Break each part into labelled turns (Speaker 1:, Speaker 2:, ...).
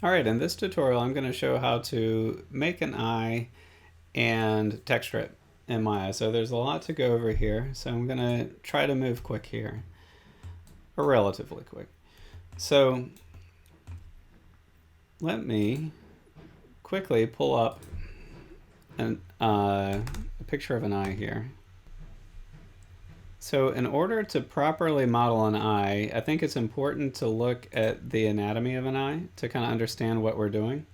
Speaker 1: Alright, in this tutorial I'm going to show how to make an eye and texture it in Maya. So there's a lot to go over here, so I'm going to try to move quick here, or relatively quick. So let me quickly pull up a picture of an eye here. So in order to properly model an eye, I think it's important to look at the anatomy of an eye to kind of understand what we're doing.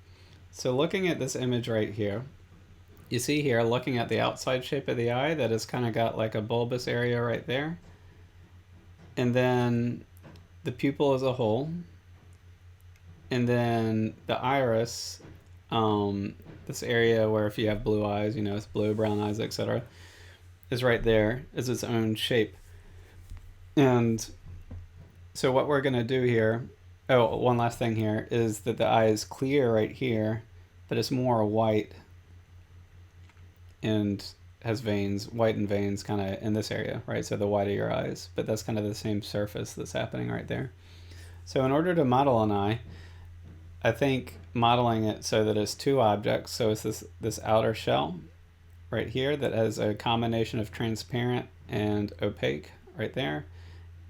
Speaker 1: So looking at this image right here, you see here, looking at the outside shape of the eye, that has kind of got like a bulbous area right there. And then the pupil as a whole. And then the iris, this area where if you have blue eyes, you know, it's blue, brown eyes, etc., is right there, is its own shape. And so what we're going to do here, oh, one last thing here, is that the eye is clear right here, but it's more white and has veins, whitened veins kind of in this area, right? So the whiter your eyes, but that's kind of the same surface that's happening right there. So in order to model an eye, I think modeling it so that it's two objects, so it's this outer shell right here that has a combination of transparent and opaque right there.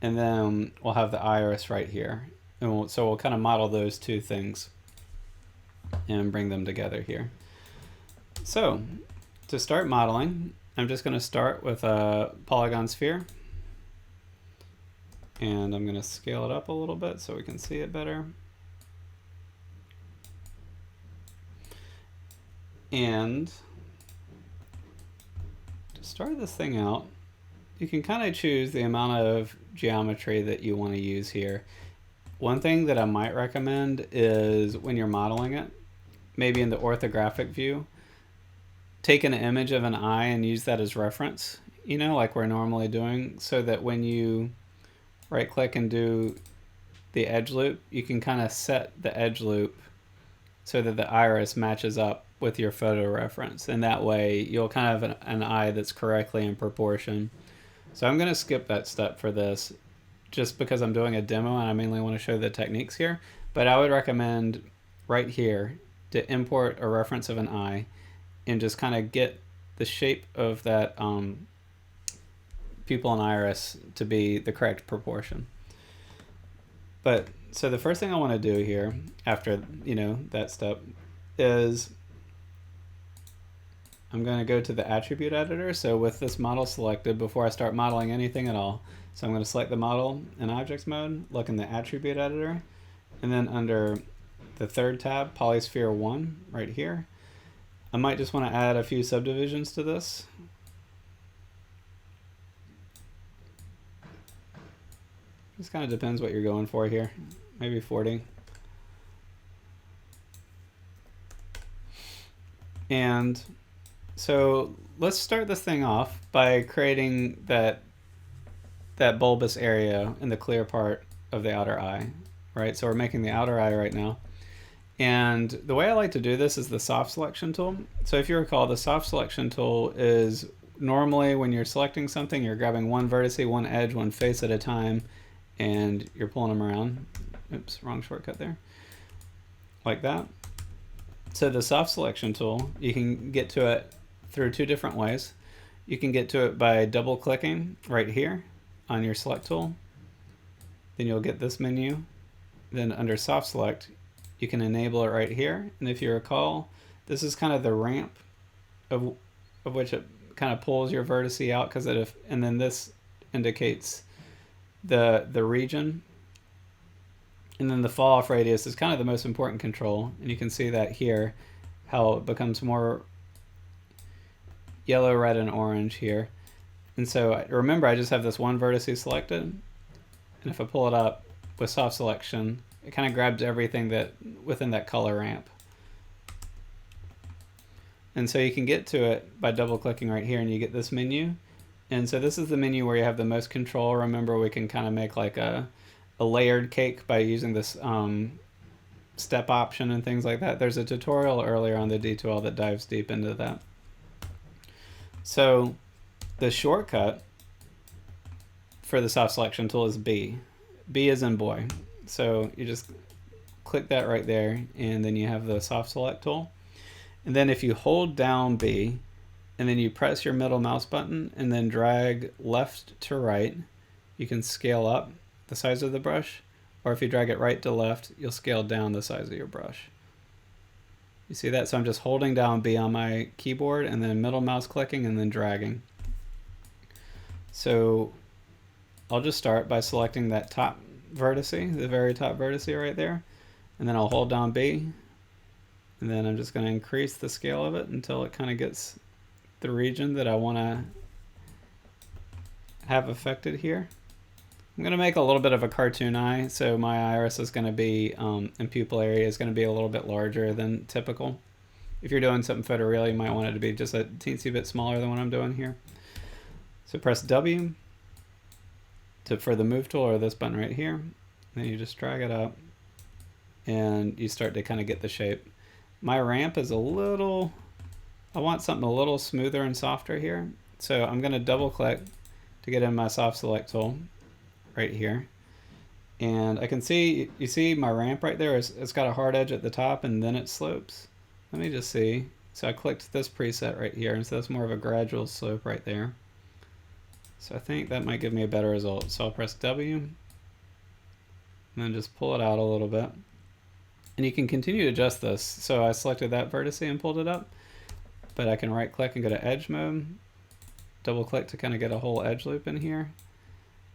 Speaker 1: And then we'll have the iris right here. And so we'll kind of model those two things and bring them together here. So to start modeling, I'm just going to start with a polygon sphere. And I'm going to scale it up a little bit so we can see it better. And to start this thing out, you can kind of choose the amount of geometry that you want to use here. One thing that I might recommend is when you're modeling it, maybe in the orthographic view, take an image of an eye and use that as reference, you know, like we're normally doing, so that when you right click and do the edge loop, you can kind of set the edge loop so that the iris matches up with your photo reference, and that way you'll kind of have an eye that's correctly in proportion. So I'm going to skip that step for this just because I'm doing a demo and I mainly want to show the techniques here, but I would recommend right here to import a reference of an eye and just kind of get the shape of that pupil and iris to be the correct proportion. But so the first thing I want to do here after, you know, that step is I'm going to go to the attribute editor. So with this model selected, before I start modeling anything at all, so I'm going to select the model in objects mode, look in the attribute editor, and then under the third tab, polysphere 1 right here, I might just want to add a few subdivisions to this. Just kind of depends what you're going for here. Maybe 40. And so let's start this thing off by creating that bulbous area in the clear part of the outer eye, right? So we're making the outer eye right now. And the way I like to do this is the soft selection tool. So if you recall, the soft selection tool is normally when you're selecting something, you're grabbing one vertex, one edge, one face at a time, and you're pulling them around. Oops, wrong shortcut there. Like that. So the soft selection tool, you can get to it through two different ways. You can get to it by double clicking right here on your select tool. Then you'll get this menu. Then under soft select, you can enable it right here. And if you recall, this is kind of the ramp of which it kind of pulls your vertex out, because and then this indicates the region. And then the fall off radius is kind of the most important control. And you can see that here, how it becomes more yellow, red, and orange here. And so remember, I just have this one vertex selected. And if I pull it up with soft selection, it kind of grabs everything that within that color ramp. And so you can get to it by double clicking right here and you get this menu. And so this is the menu where you have the most control. Remember, we can kind of make like a layered cake by using this step option and things like that. There's a tutorial earlier on the D2L that dives deep into that. So the shortcut for the soft selection tool is B. B as in boy. So you just click that right there, and then you have the soft select tool. And then if you hold down B, and then you press your middle mouse button and then drag left to right, you can scale up the size of the brush, or if you drag it right to left, you'll scale down the size of your brush. You see that? So I'm just holding down B on my keyboard and then middle mouse clicking and then dragging. So I'll just start by selecting that top vertex, the very top vertex right there, and then I'll hold down B, and then I'm just going to increase the scale of it until it kind of gets the region that I want to have affected here. I'm going to make a little bit of a cartoon eye, so my iris is going to be, and pupil area is going to be a little bit larger than typical. If you're doing something photoreal, you might want it to be just a teensy bit smaller than what I'm doing here. So press W for the move tool, or this button right here. Then you just drag it up and you start to kind of get the shape. My ramp is a little, I want something a little smoother and softer here. So I'm going to double click to get in my soft select tool right here. And I can see, you see my ramp right there, it's got a hard edge at the top and then it slopes. Let me just see. So I clicked this preset right here, and so that's more of a gradual slope right there. So I think that might give me a better result. So I'll press W and then just pull it out a little bit. And you can continue to adjust this. So I selected that vertex and pulled it up, but I can right click and go to edge mode, double click to kind of get a whole edge loop in here.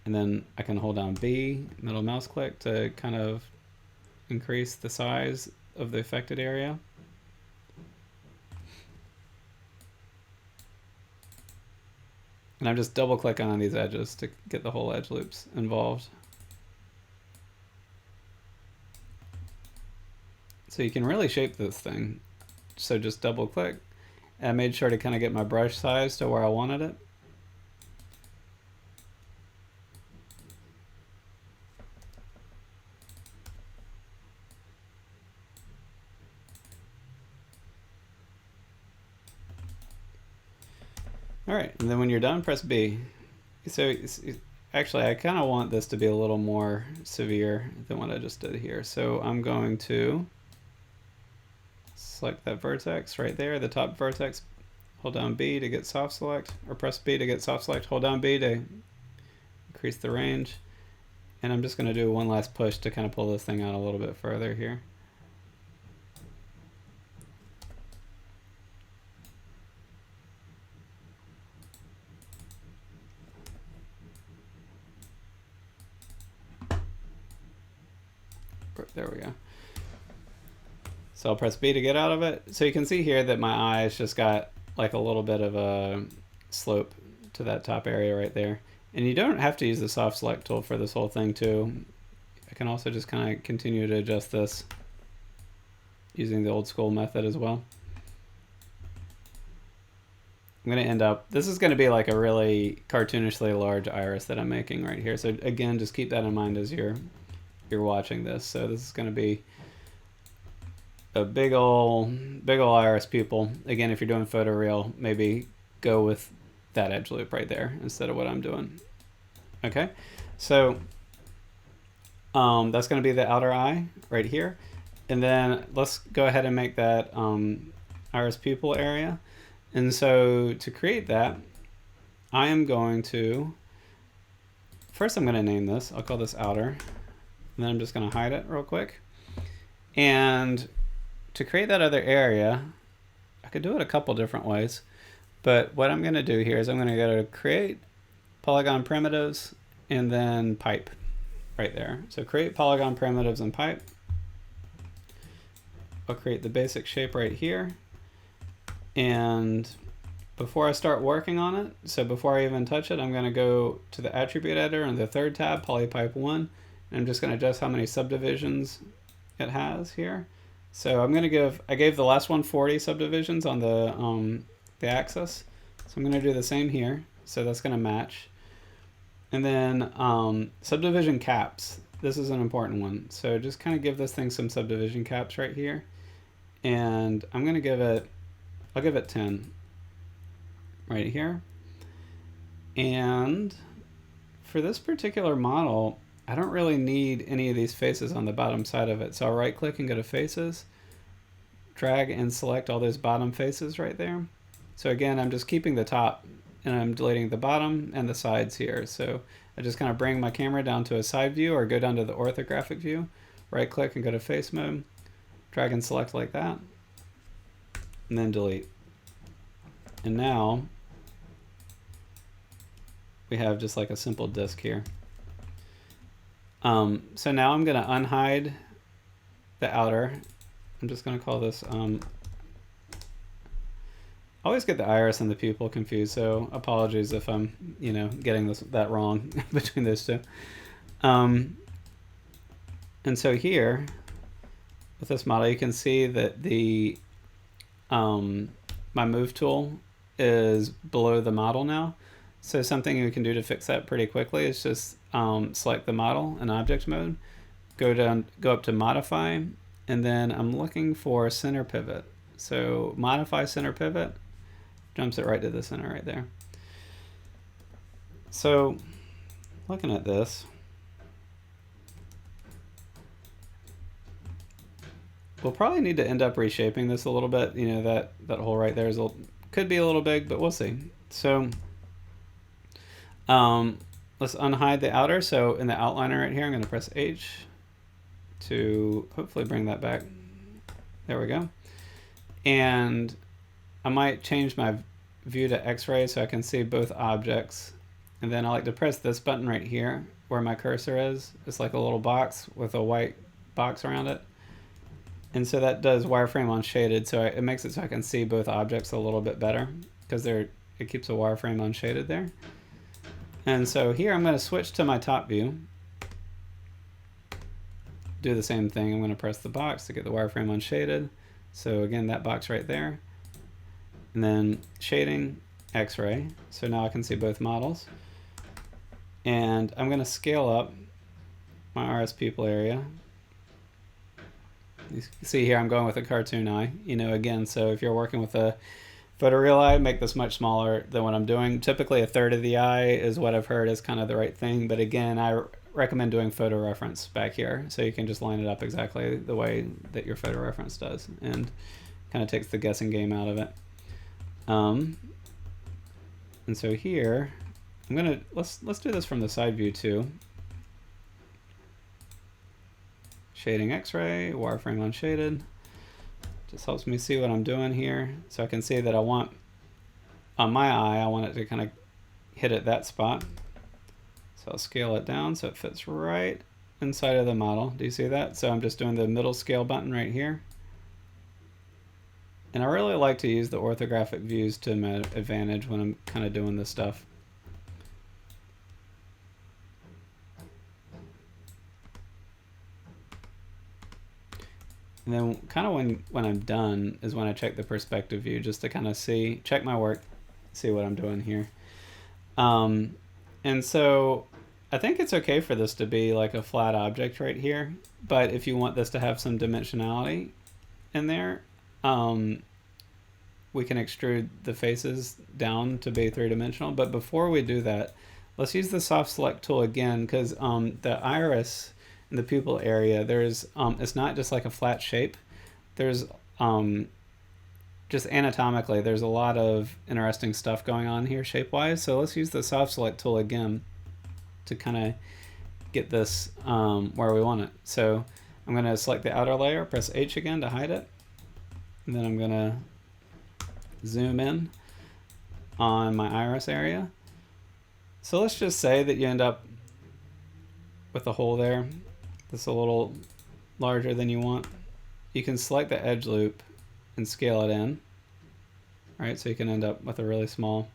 Speaker 1: And then I can hold down B, middle mouse click to kind of increase the size of the affected area. And I'm just double clicking on these edges to get the whole edge loops involved. So you can really shape this thing. So just double click. And I made sure to kind of get my brush size to where I wanted it. All right, and then when you're done, press B. So actually, I kind of want this to be a little more severe than what I just did here. So I'm going to select that vertex right there, the top vertex, hold down B to get soft select, or press B to get soft select, hold down B to increase the range. And I'm just going to do one last push to kind of pull this thing out a little bit further here. There we go. So I'll press B to get out of it. So you can see here that my eye's just got like a little bit of a slope to that top area right there. And you don't have to use the soft select tool for this whole thing too. I can also just kind of continue to adjust this using the old school method as well. I'm going to end up, this is going to be like a really cartoonishly large iris that I'm making right here. So again, just keep that in mind as you're watching this. So this is going to be a big ol' iris pupil. Again, if you're doing photoreal, maybe go with that edge loop right there instead of what I'm doing. Okay, so that's going to be the outer eye right here. And then let's go ahead and make that iris pupil area. And so to create that, I am going to, first I'm going to name this, I'll call this outer. And then I'm just going to hide it real quick. And to create that other area, I could do it a couple different ways. But what I'm going to do here is I'm going to go to create polygon primitives and then pipe right there. So create polygon primitives and pipe. I'll create the basic shape right here. And before I start working on it, so before I even touch it, I'm going to go to the attribute editor in the third tab, polypipe 1. And I'm just going to adjust how many subdivisions it has here. So I'm going to give, I gave the last one 40 subdivisions on the axis. So I'm going to do the same here. So that's going to match. And then subdivision caps. This is an important one. So just kind of give this thing some subdivision caps right here. And I'm going to give it, I'll give it 10 right here. And for this particular model, I don't really need any of these faces on the bottom side of it. So I'll right click and go to faces, drag and select all those bottom faces right there. So again, I'm just keeping the top and I'm deleting the bottom and the sides here. So I just kind of bring my camera down to a side view or go down to the orthographic view, right click and go to face mode, drag and select like that, and then delete. And now we have just like a simple disk here. So now I'm going to unhide the outer. I'm just going to call this, I always get the iris and the pupil confused, so apologies if I'm, getting that wrong between those two. And so here, with this model, you can see that the my move tool is below the model now. So something we can do to fix that pretty quickly is just select the model in object mode, go up to modify, and then I'm looking for center pivot. So modify center pivot, jumps it right to the center right there. So looking at this, we'll probably need to end up reshaping this a little bit. That hole right there could be a little big, but we'll see. So let's unhide the outer. So in the outliner right here, I'm going to press H to hopefully bring that back. There we go. And I might change my view to X-ray so I can see both objects. And then I like to press this button right here where my cursor is. It's like a little box with a white box around it. And so that does wireframe on shaded. So it makes it so I can see both objects a little bit better because it keeps a wireframe unshaded there. And so here I'm going to switch to my top view. Do the same thing. I'm going to press the box to get the wireframe unshaded. So again, that box right there. And then shading, X-ray. So now I can see both models. And I'm going to scale up my RS pupil area. You can see here I'm going with a cartoon eye. Again, so if you're working with a photoreal eye, make this much smaller than what I'm doing. Typically a third of the eye is what I've heard is kind of the right thing, but again, I recommend doing photo reference back here so you can just line it up exactly the way that your photo reference does and kind of takes the guessing game out of it. And so here let's do this from the side view too. Shading X-ray, wireframe unshaded. Just helps me see what I'm doing here. So I can see that on my eye, I want it to kind of hit at that spot. So I'll scale it down so it fits right inside of the model. Do you see that? So I'm just doing the middle scale button right here. And I really like to use the orthographic views to my advantage when I'm kind of doing this stuff. And then kind of when I'm done is when I check the perspective view just to kind of check my work, see what I'm doing here. And so I think it's okay for this to be like a flat object right here. But if you want this to have some dimensionality in there, we can extrude the faces down to be three-dimensional. But before we do that, let's use the soft select tool again because the iris in the pupil area, it's not just like a flat shape. There's just anatomically, there's a lot of interesting stuff going on here shape-wise. So let's use the soft select tool again to kind of get this where we want it. So I'm going to select the outer layer, press H again to hide it, and then I'm going to zoom in on my iris area. So let's just say that you end up with a hole there that's a little larger than you want. You can select the edge loop and scale it in, right? So you can end up with a really small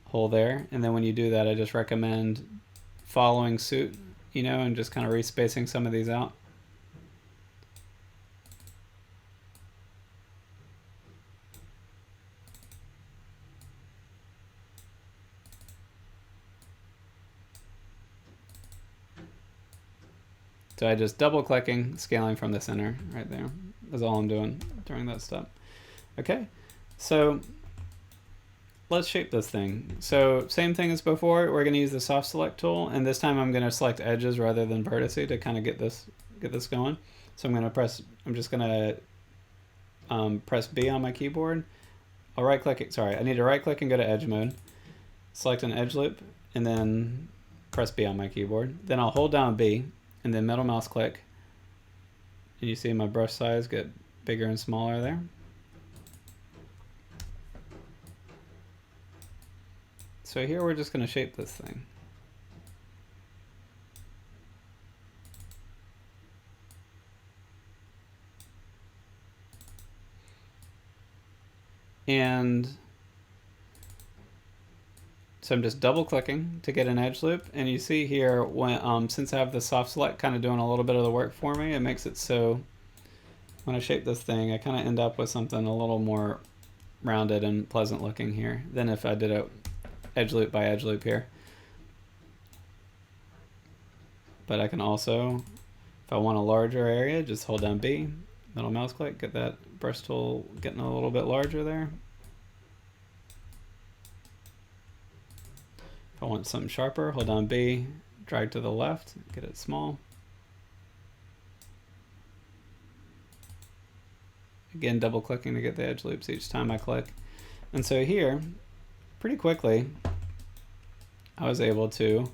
Speaker 1: hole there. And then when you do that, I just recommend following suit, and just kind of respacing some of these out. So I just double clicking, scaling from the center right there. That's all I'm doing during that step. Okay, so let's shape this thing. So same thing as before, we're going to use the soft select tool, and this time I'm going to select edges rather than vertices to kind of get this going. So I'm just going to press B on my keyboard. I'll right click it, sorry, I need to right click and go to edge mode. Select an edge loop and then press B on my keyboard. Then I'll hold down B and then middle mouse click. And you see my brush size get bigger and smaller there. So here we're just going to shape this thing. And so I'm just double clicking to get an edge loop, and you see here when since I have the soft select kind of doing a little bit of the work for me, it makes it so when I shape this thing I kind of end up with something a little more rounded and pleasant looking here than if I did a edge loop by edge loop here. But I can also, if I want a larger area, just hold down B, middle mouse click, get that brush tool getting a little bit larger there. If I want something sharper, hold down B, drag to the left, get it small. Again, double clicking to get the edge loops each time I click. And so here, pretty quickly, I was able to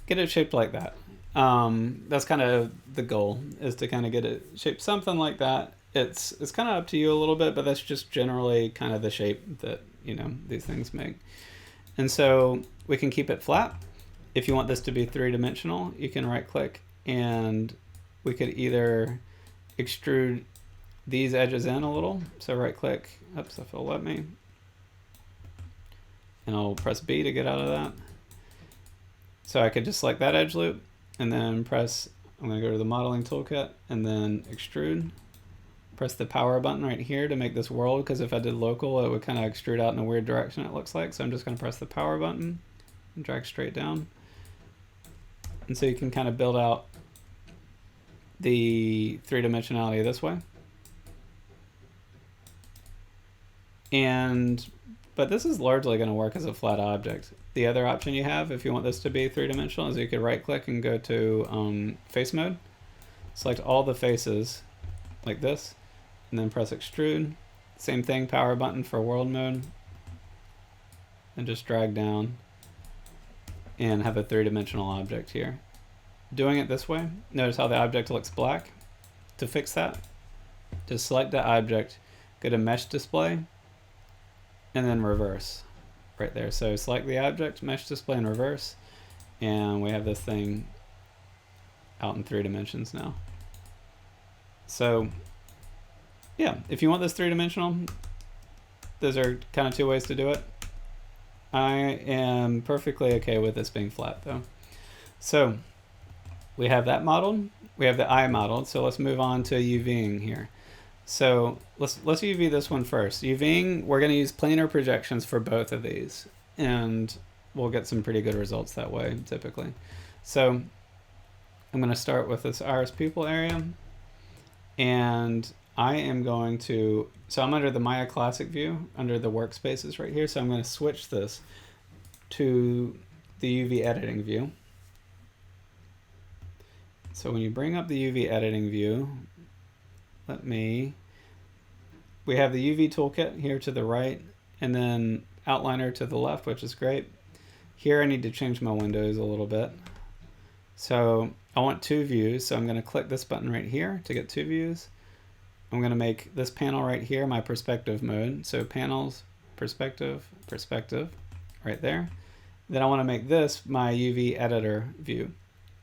Speaker 1: get it shaped like that. That's kind of the goal, is to kind of get it shaped something like that. It's kind of up to you a little bit, but that's just generally kind of the shape that, you know, these things make. And so we can keep it flat. If you want this to be three-dimensional, you can right click and we could either extrude these edges in a little. So right click, oops, if it'll let me. And I'll press B to get out of that. So I could just select that edge loop and then press, I'm going to go to the modeling toolkit and then extrude. Press the power button right here to make this world, because if I did local it would kind of extrude out in a weird direction, it looks like. So I'm just going to press the power button and drag straight down. And so you can kind of build out the three-dimensionality this way. But this is largely going to work as a flat object. The other option you have, if you want this to be three-dimensional, is you could right click and go to face mode, select all the faces like this, and then press extrude. Same thing, power button for world mode, and just drag down and have a three-dimensional object here. Doing it this way, notice how the object looks black. To fix that, just select the object, go to mesh display, and then reverse right there. So select the object, mesh display, and reverse, and we have this thing out in 3 dimensions now. So yeah, if you want this three-dimensional, those are kind of 2 ways to do it. I am perfectly okay with this being flat though. So we have that modeled, we have the eye modeled, so let's move on to UVing here. So let's UV this one first. UVing, we're going to use planar projections for both of these, and we'll get some pretty good results that way typically. So I'm going to start with this iris pupil area, and I am going to, so I'm under the Maya Classic view, under the workspaces right here, so I'm going to switch this to the UV editing view. So when you bring up the UV editing view, we have the UV toolkit here to the right, and then outliner to the left, which is great. Here I need to change my windows a little bit. So I want 2 views, so I'm going to click this button right here to get 2 views. I'm going to make this panel right here my perspective mode. So panels, perspective, perspective, right there. Then I want to make this my UV editor view.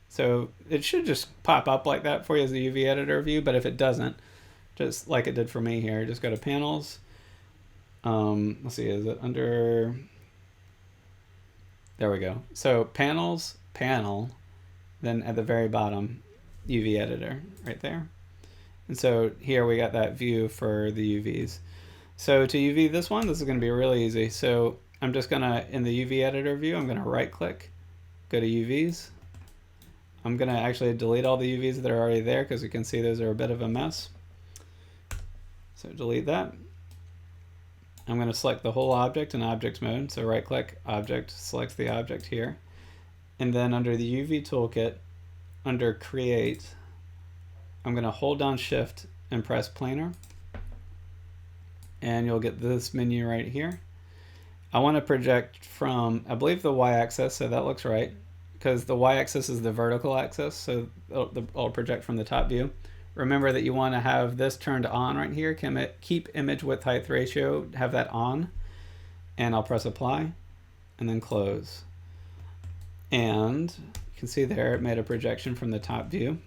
Speaker 1: So it should just pop up like that for you as the UV editor view, but if it doesn't, just like it did for me here, just go to panels. Let's see, is it under, there we go. So panels, panel, then at the very bottom, UV editor right there. And so here we got that view for the UVs. So to UV this one, this is going to be really easy. So I'm just going to, in the UV editor view, I'm going to right click, go to UVs. I'm going to actually delete all the UVs that are already there, because you can see those are a bit of a mess. So delete that. I'm going to select the whole object in object mode. So right click object, select the object here. And then under the UV toolkit, under create, I'm going to hold down shift and press planar. And you'll get this menu right here. I want to project from, I believe, the y-axis, so that looks right, because the y-axis is the vertical axis, so it'll project from the top view. Remember that you want to have this turned on right here. Keep image width height ratio, have that on, and I'll press apply and then close. And you can see there it made a projection from the top view.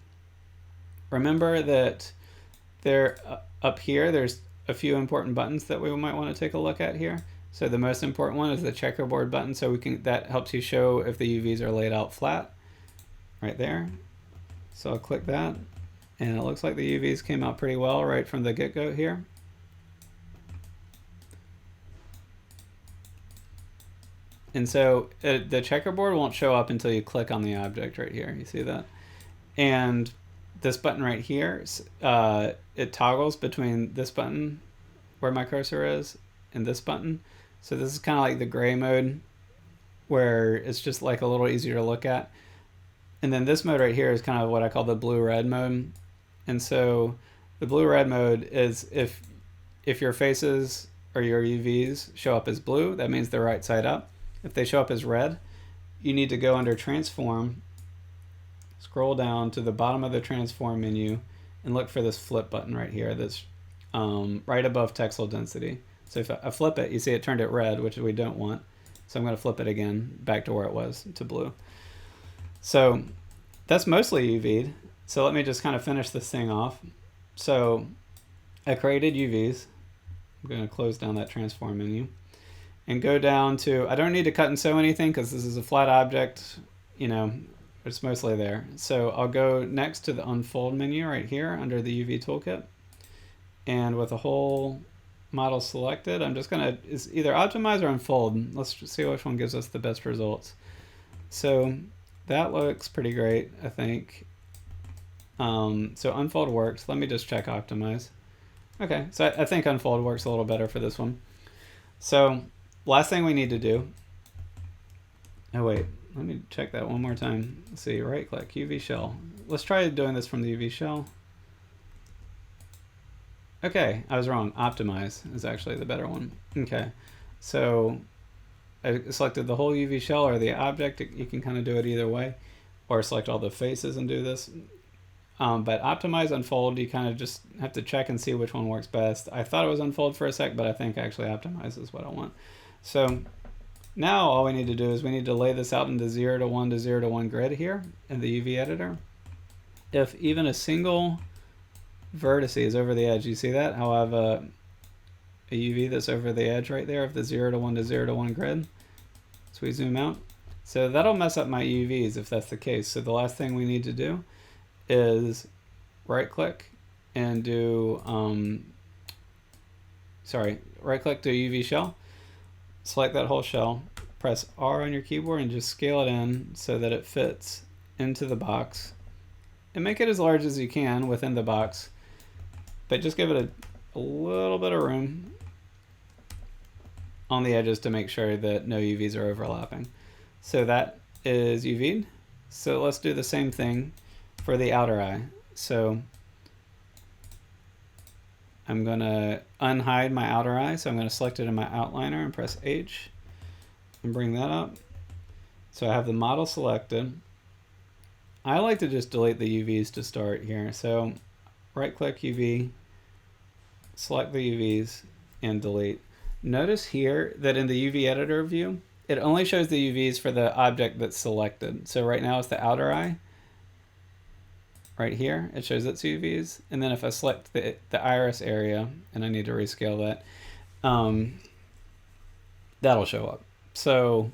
Speaker 1: Remember that there up here there's a few important buttons that we might want to take a look at here. So the most important one is the checkerboard button, so that helps you show if the UVs are laid out flat right there. So I'll click that, and it looks like the UVs came out pretty well right from the get-go here. And so the checkerboard won't show up until you click on the object right here. You see that? And this button right here, it toggles between this button where my cursor is and this button. So this is kind of like the gray mode where it's just like a little easier to look at. And then this mode right here is kind of what I call the blue-red mode. And so the blue-red mode is if your faces or your UVs show up as blue, that means they're right side up. If they show up as red, you need to go under transform, scroll down to the bottom of the transform menu, and look for this flip button right here that's right above texel density. So if I flip it, you see it turned it red, which we don't want. So I'm going to flip it again back to where it was, to blue. So that's mostly UV'd. So let me just kind of finish this thing off. So I created UVs. I'm going to close down that transform menu and go down to, I don't need to cut and sew anything because this is a flat object, you know, it's mostly there. So I'll go next to the unfold menu right here under the UV toolkit. And with the whole model selected, I'm just gonna, it's either optimize or unfold. Let's see which one gives us the best results. So that looks pretty great, I think. So unfold works. Let me just check optimize. Okay, so I think unfold works a little better for this one. So last thing we need to do, oh wait, let me check that one more time. Let's see, right click, UV shell. Let's try doing this from the UV shell. Okay, I was wrong. Optimize is actually the better one. Okay, so I selected the whole UV shell or the object. You can kind of do it either way, or select all the faces and do this. But optimize, unfold, you kind of just have to check and see which one works best. I thought it was unfold for a sec, but I think actually optimize is what I want. So now all we need to do is we need to lay this out into 0 to 1 to 0 to 1 grid here in the UV editor. If even a single vertex is over the edge, you see that? How I have a UV that's over the edge right there of the 0 to 1 to 0 to 1 grid. So we zoom out. So that'll mess up my UVs if that's the case. So the last thing we need to do is right click and do, right click to UV shell, select that whole shell, press R on your keyboard and just scale it in so that it fits into the box. And make it as large as you can within the box, but just give it a little bit of room on the edges to make sure that no UVs are overlapping. So that is UV'd. So let's do the same thing for the outer eye. So I'm going to unhide my outer eye. So I'm going to select it in my outliner and press H and bring that up. So I have the model selected. I like to just delete the UVs to start here. So right click UV, select the UVs and delete. Notice here that in the UV editor view, it only shows the UVs for the object that's selected. So right now it's the outer eye. Right here, it shows its UVs. And then if I select the iris area, and I need to rescale that, that'll show up. So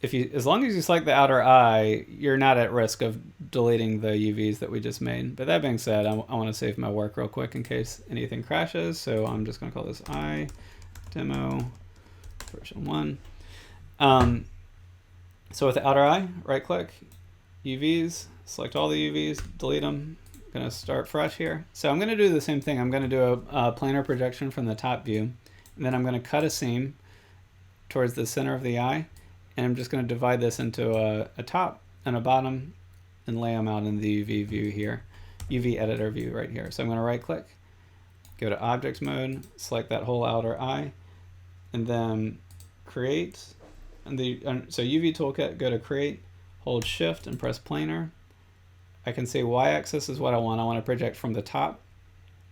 Speaker 1: as long as you select the outer eye, you're not at risk of deleting the UVs that we just made. But that being said, I want to save my work real quick in case anything crashes. So I'm just going to call this eye demo version 1. So with the outer eye, right click, UVs, select all the UVs, delete them. I'm going to start fresh here. So I'm going to do the same thing. I'm going to do a planar projection from the top view. And then I'm going to cut a seam towards the center of the eye, and I'm just going to divide this into a top and a bottom and lay them out in the UV view here, UV editor view right here. So I'm going to right click, go to objects mode, select that whole outer eye, and then create. And so UV toolkit, go to create, hold shift and press planar. I can say y-axis is what I want. I want to project from the top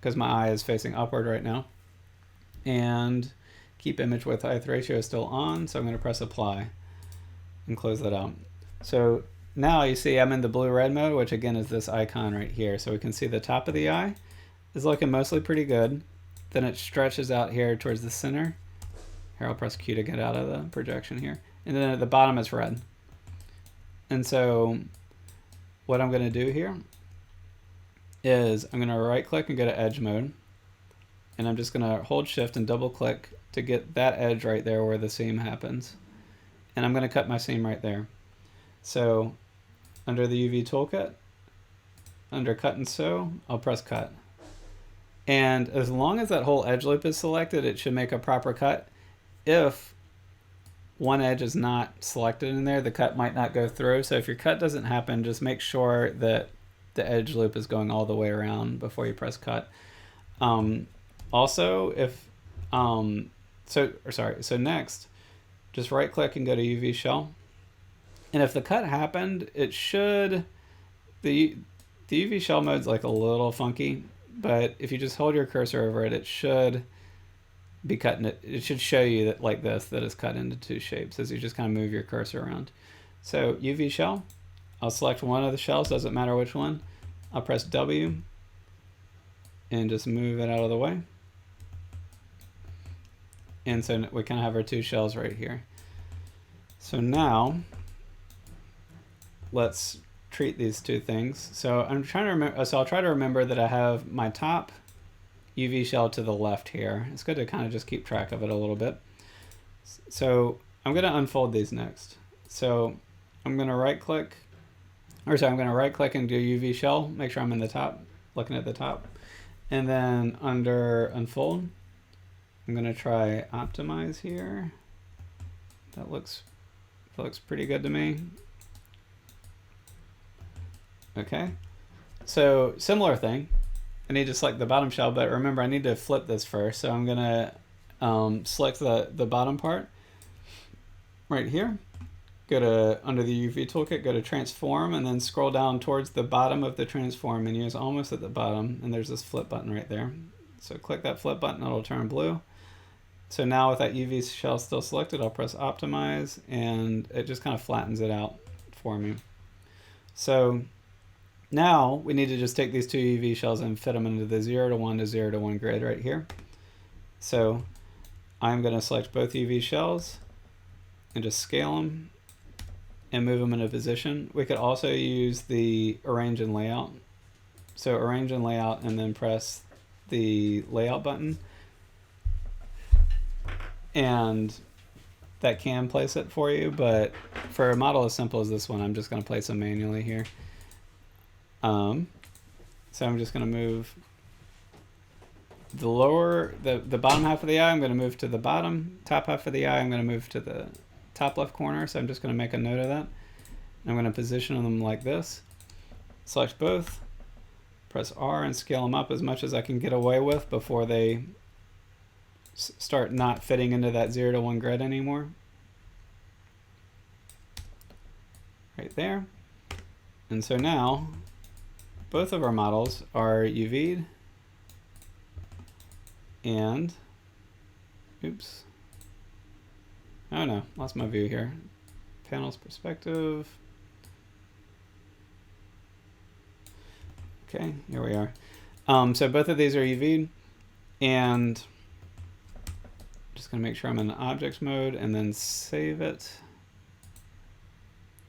Speaker 1: because my eye is facing upward right now. And keep image width height ratio still on, so I'm going to press apply and close that out. So now you see I'm in the blue-red mode, which again is this icon right here. So we can see the top of the eye is looking mostly pretty good. Then it stretches out here towards the center. Here, I'll press Q to get out of the projection here. And then at the bottom it's red. And so what I'm going to do here is I'm going to right click and go to edge mode. And I'm just going to hold shift and double click to get that edge right there where the seam happens. And I'm going to cut my seam right there. So under the UV toolkit, under cut and sew, I'll press cut. And as long as that whole edge loop is selected, it should make a proper cut. If one edge is not selected in there, the cut might not go through. So if your cut doesn't happen, just make sure that the edge loop is going all the way around before you press cut. Also, if so next, just right click and go to UV shell. And if the cut happened, it should, the UV shell mode's like a little funky, but if you just hold your cursor over it, it should be cutting it. It should show you that like this, that it's cut into two shapes as you just kind of move your cursor around. So UV shell, I'll select one of the shells, doesn't matter which one. I'll press W and just move it out of the way. And so we kind of have our two shells right here. So now let's treat these two things. So I'm trying to remember, so I'll try to remember that I have my top UV shell to the left here. It's good to kind of just keep track of it a little bit. So I'm going to unfold these next. So I'm going to right click, I'm going to right click and do UV shell, make sure I'm in the top, looking at the top. And then under unfold, I'm going to try optimize here. That looks pretty good to me. Okay, so similar thing. I need to select the bottom shell, but remember I need to flip this first. So I'm gonna select the bottom part right here. Go to, under the UV toolkit, go to transform and then scroll down towards the bottom of the transform menu. Is almost at the bottom, and there's this flip button right there. So click that flip button, it'll turn blue. So now with that UV shell still selected, I'll press optimize and it just kind of flattens it out for me. So now we need to just take these two UV shells and fit them into the 0 to 1 to 0 to 1 grid right here. So I'm going to select both UV shells and just scale them and move them into position. We could also use the arrange and layout. So arrange and layout and then press the layout button. And that can place it for you, but for a model as simple as this one, I'm just going to place them manually here. So I'm just going to move the the bottom half of the eye, I'm going to move to the bottom. Top half of the eye, I'm going to move to the top left corner. So I'm just going to make a note of that. I'm going to position them like this. Select both, press R and scale them up as much as I can get away with before they start not fitting into that 0 to 1 grid anymore. Right there. And so now both of our models are UV'd and, oops, oh no, lost my view here. Panels perspective. Okay, here we are. So both of these are UV'd, and just gonna make sure I'm in objects mode and then save it.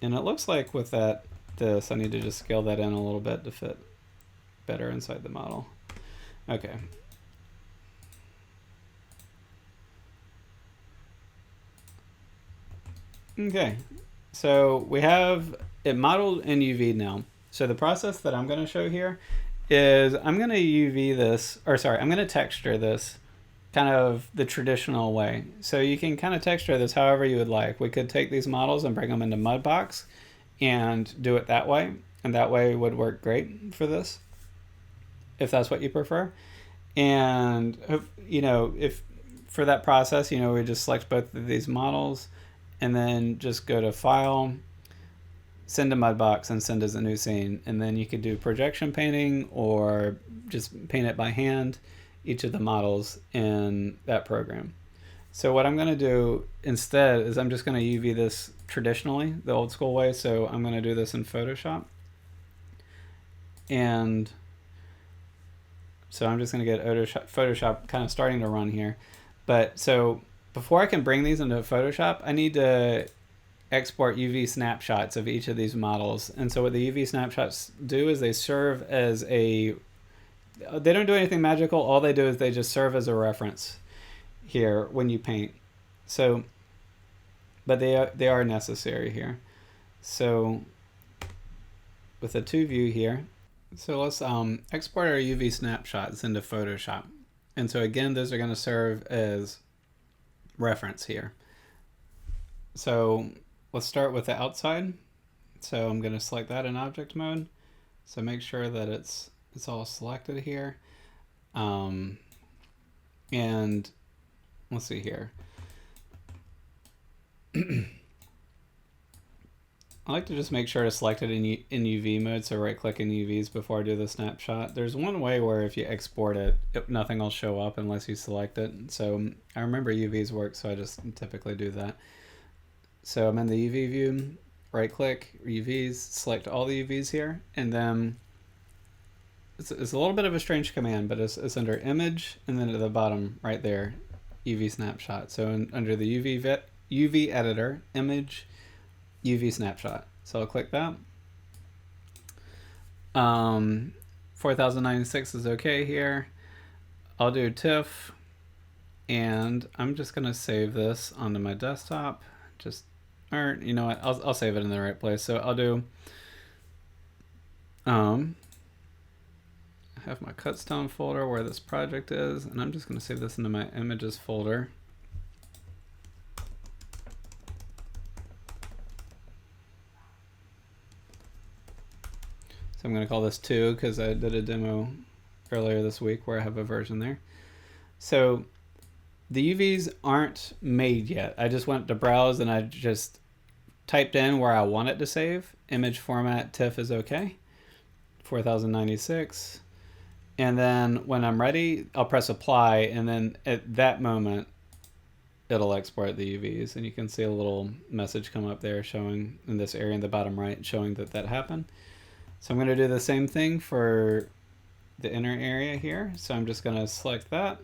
Speaker 1: And it looks like with this, I need to just scale that in a little bit to fit better inside the model. Okay. Okay, so we have it modeled in UV now. So the process that I'm going to show here is I'm going to UV this, or sorry, I'm going to texture this kind of the traditional way. So you can kind of texture this however you would like. We could take these models and bring them into Mudbox and do it that way. And that way would work great for this, if that's what you prefer. And, you know, if for that process, you know, we just select both of these models and then just go to File, send to Mudbox, and send as a new scene. And then you could do projection painting or just paint it by hand, each of the models in that program. So what I'm going to do instead is I'm just going to UV this traditionally, the old school way. So I'm going to do this in Photoshop. And so I'm just going to get Photoshop kind of starting to run here. But so before I can bring these into Photoshop, I need to export UV snapshots of each of these models. And so what the UV snapshots do is they serve as they don't do anything magical. All they do is they just serve as a reference here when you paint. So, but they are necessary here. So with the 2 view here, so let's export our UV snapshots into Photoshop. And so again, those are going to serve as reference here. So let's start with the outside. So I'm going to select that in object mode. So make sure that it's all selected here. And let's see here. I like to just make sure to select it in UV mode, so right click in UVs before I do the snapshot. There's one way where if you export it, nothing will show up unless you select it. So I remember UVs work, so I just typically do that. So I'm in the UV view, right click, UVs, select all the UVs here, and then it's a little bit of a strange command, but it's under image, and then at the bottom right there, UV snapshot. So under the UV editor, image, UV snapshot. So I'll click that. 4096 is okay here. I'll do TIFF, and I'm just gonna save this onto my desktop. Or you know what? I'll save it in the right place. So I'll do. I have my Cutstone folder where this project is, and I'm just gonna save this into my images folder. I'm going to call this 2 because I did a demo earlier this week where I have a version there. So the UVs aren't made yet. I just went to browse and I just typed in where I want it to save. Image format, TIFF is okay. 4096. And then when I'm ready, I'll press apply, and then at that moment it'll export the UVs, and you can see a little message come up there showing in this area in the bottom right showing that happened. So I'm going to do the same thing for the inner area here. So I'm just going to select that,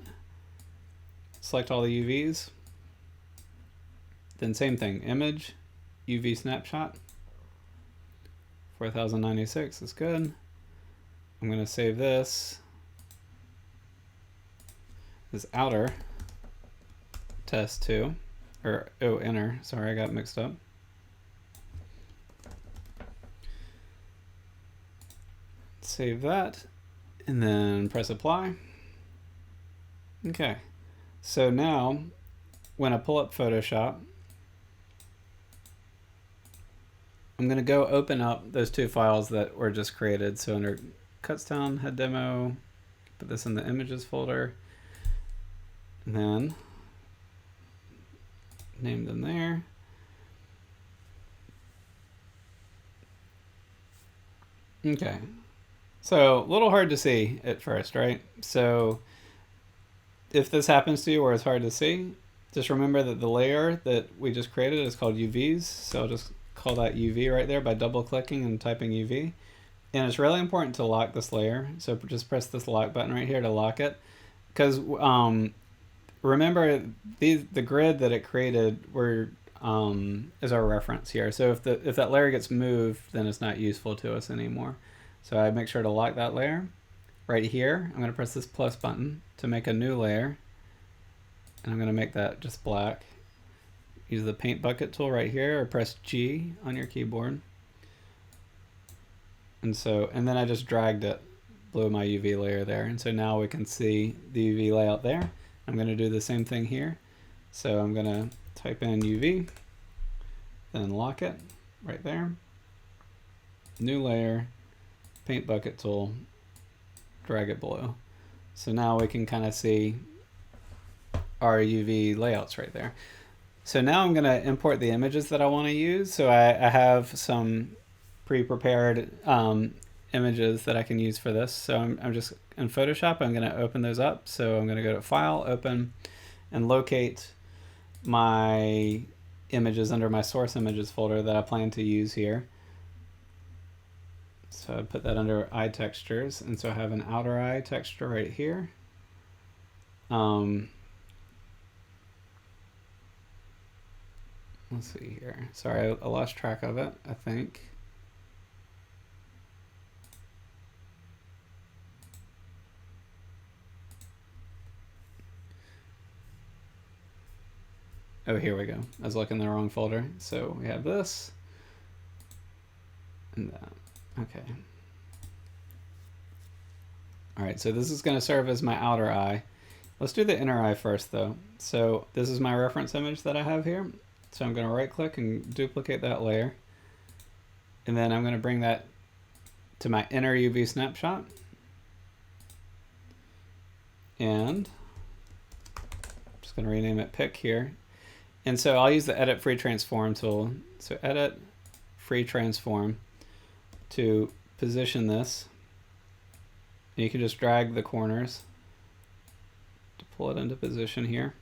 Speaker 1: select all the UVs, then same thing, image, UV snapshot, 4096 is good. I'm going to save this as outer test 2, or inner, sorry, I got mixed up. Save that, and then press apply. Okay, so now when I pull up Photoshop, I'm going to go open up those 2 files that were just created. So under Cutstone head demo, put this in the images folder, and then name them there. Okay. So a little hard to see at first, right? So if this happens to you where it's hard to see, just remember that the layer that we just created is called UVs. So I'll just call that UV right there by double clicking and typing UV. And it's really important to lock this layer. So just press this lock button right here to lock it. Because remember the grid that it created is our reference here. So if that layer gets moved, then it's not useful to us anymore. So I make sure to lock that layer. Right here, I'm going to press this plus button to make a new layer. And I'm going to make that just black. Use the paint bucket tool right here, or press G on your keyboard. And then I just dragged it below my UV layer there. And so now we can see the UV layout there. I'm going to do the same thing here. So I'm going to type in UV, then lock it right there. New layer, paint bucket tool, drag it below. So now we can kind of see our UV layouts right there. So now I'm going to import the images that I want to use. So I have some pre-prepared images that I can use for this. So I'm just in Photoshop, I'm going to open those up. So I'm going to go to File, Open, and locate my images under my source images folder that I plan to use here. So I put that under eye textures, and so I have an outer eye texture right here. Let's see here. Sorry, I lost track of it, I think. Oh, here we go. I was looking in the wrong folder. So we have this and that. Okay. All right, so this is going to serve as my outer eye. Let's do the inner eye first, though. So this is my reference image that I have here. So I'm going to right-click and duplicate that layer. And then I'm going to bring that to my inner UV snapshot. And I'm just going to rename it Pick here. And so I'll use the Edit Free Transform tool. So Edit Free Transform to position this. And you can just drag the corners to pull it into position here.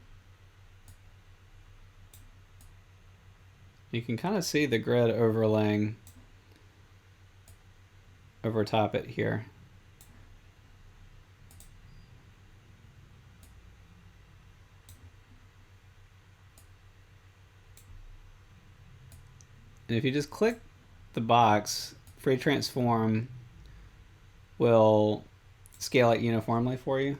Speaker 1: You can kind of see the grid overlaying over top it here. And if you just click the box, Free Transform will scale it uniformly for you.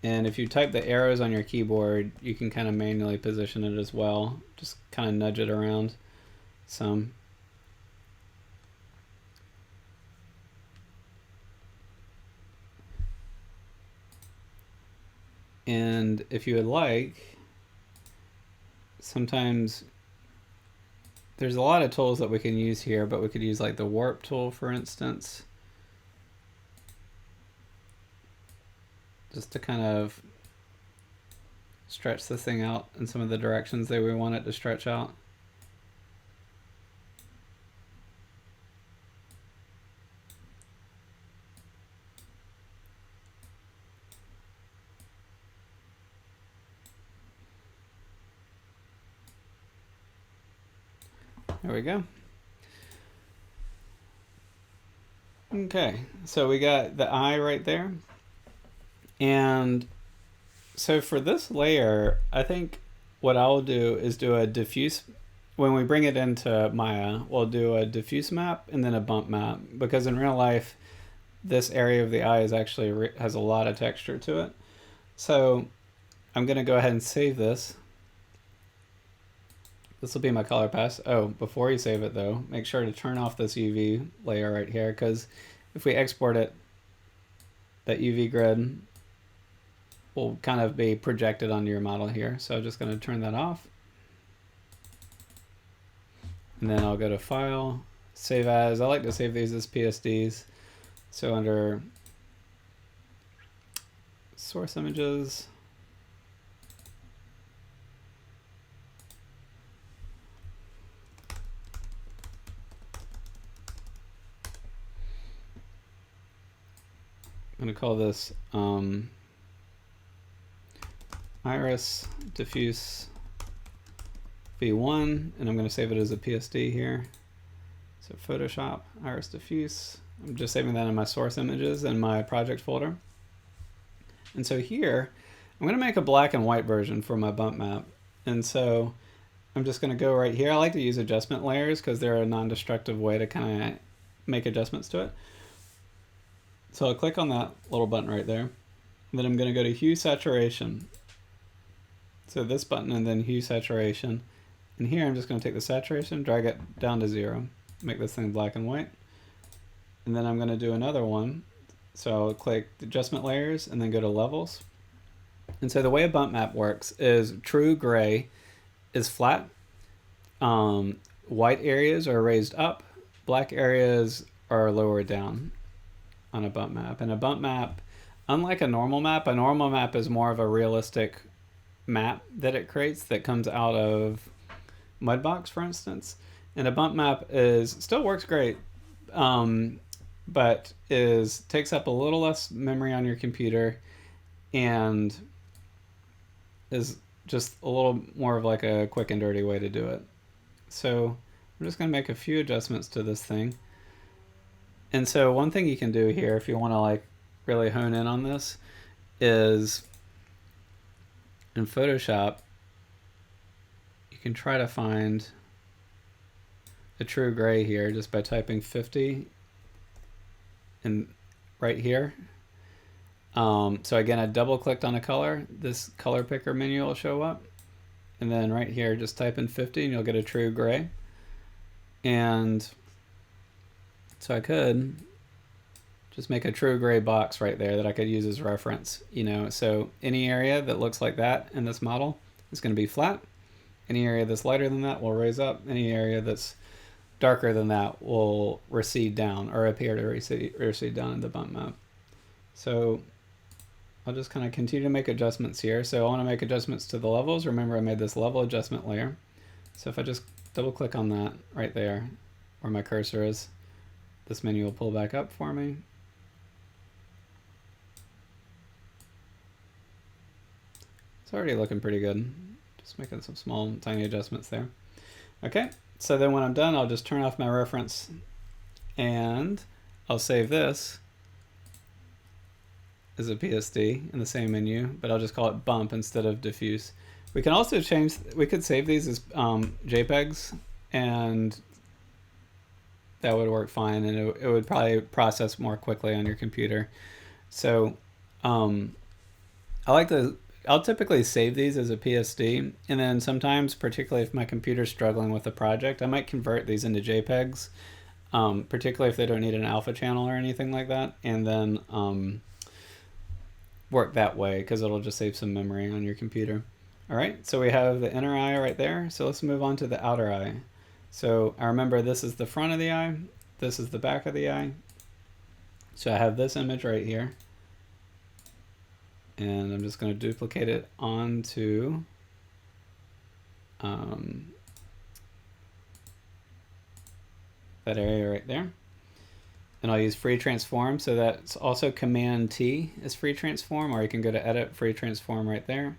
Speaker 1: And if you type the arrows on your keyboard, you can kind of manually position it as well. Just kind of nudge it around some. And if you would like, sometimes there's a lot of tools that we can use here, but we could use like the warp tool, for instance, just to kind of stretch this thing out in some of the directions that we want it to stretch out. There we go. Okay, so we got the eye right there. And so for this layer, I think what I'll do is do a diffuse, when we bring it into Maya, we'll do a diffuse map and then a bump map, because in real life, this area of the eye is actually has a lot of texture to it. So I'm going to go ahead and save this. This will be my color pass. Oh, before you save it though, make sure to turn off this UV layer right here, because if we export it, that UV grid will kind of be projected onto your model here. So I'm just going to turn that off. And then I'll go to File, Save As. I like to save these as PSDs. So under Source Images, I'm going to call this Iris Diffuse V1, and I'm going to save it as a PSD here. So Photoshop, Iris Diffuse. I'm just saving that in my source images in my project folder. And so here, I'm going to make a black and white version for my bump map. And so I'm just going to go right here. I like to use adjustment layers because they're a non-destructive way to kind of make adjustments to it. So I'll click on that little button right there. And then I'm going to go to Hue Saturation. So this button and then Hue Saturation. And here I'm just going to take the saturation, drag it down to 0, make this thing black and white. And then I'm going to do another one. So I'll click adjustment layers and then go to levels. And so the way a bump map works is true gray is flat. White areas are raised up. Black areas are lowered down on a bump map. And a bump map, unlike a normal map is more of a realistic map that it creates that comes out of Mudbox, for instance. And a bump map still works great, but takes up a little less memory on your computer and is just a little more of like a quick and dirty way to do it. So I'm just going to make a few adjustments to this thing. And so one thing you can do here, if you want to like really hone in on this, is in Photoshop, you can try to find the true gray here just by typing 50 and right here. So again, I double clicked on a color. This color picker menu will show up. And then right here, just type in 50 and you'll get a true gray. And so I could just make a true gray box right there that I could use as reference, so any area that looks like that in this model is going to be flat. Any area that's lighter than that will raise up. Any area that's darker than that will recede down or appear to recede down in the bump map. So I'll just kind of continue to make adjustments here. So I want to make adjustments to the levels. Remember, I made this level adjustment layer. So if I just double click on that right there where my cursor is, this menu will pull back up for me. It's already looking pretty good. Just making some small, tiny adjustments there. Okay, so then when I'm done, I'll just turn off my reference and I'll save this as a PSD in the same menu, but I'll just call it bump instead of diffuse. We can also we could save these as JPEGs, and that would work fine, and it would probably process more quickly on your computer. So I'll typically save these as a PSD, and then sometimes, particularly if my computer's struggling with a project, I might convert these into JPEGs, particularly if they don't need an alpha channel or anything like that, and then work that way because it'll just save some memory on your computer. All right, so we have the inner eye right there. So let's move on to the outer eye. So I remember this is the front of the eye, this is the back of the eye. So I have this image right here, and I'm just going to duplicate it onto that area right there. And I'll use free transform, so that's also Command T is free transform, or you can go to edit free transform right there.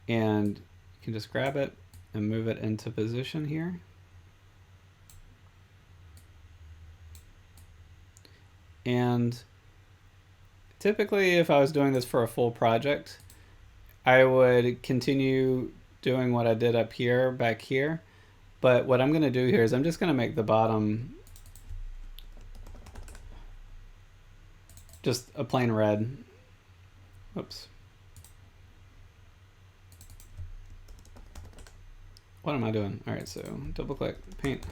Speaker 1: And you can just grab it and move it into position here. And typically, if I was doing this for a full project, I would continue doing what I did up here, back here. But what I'm going to do here is I'm just going to make the bottom just a plain red. Oops. What am I doing? All right, so double click, paint.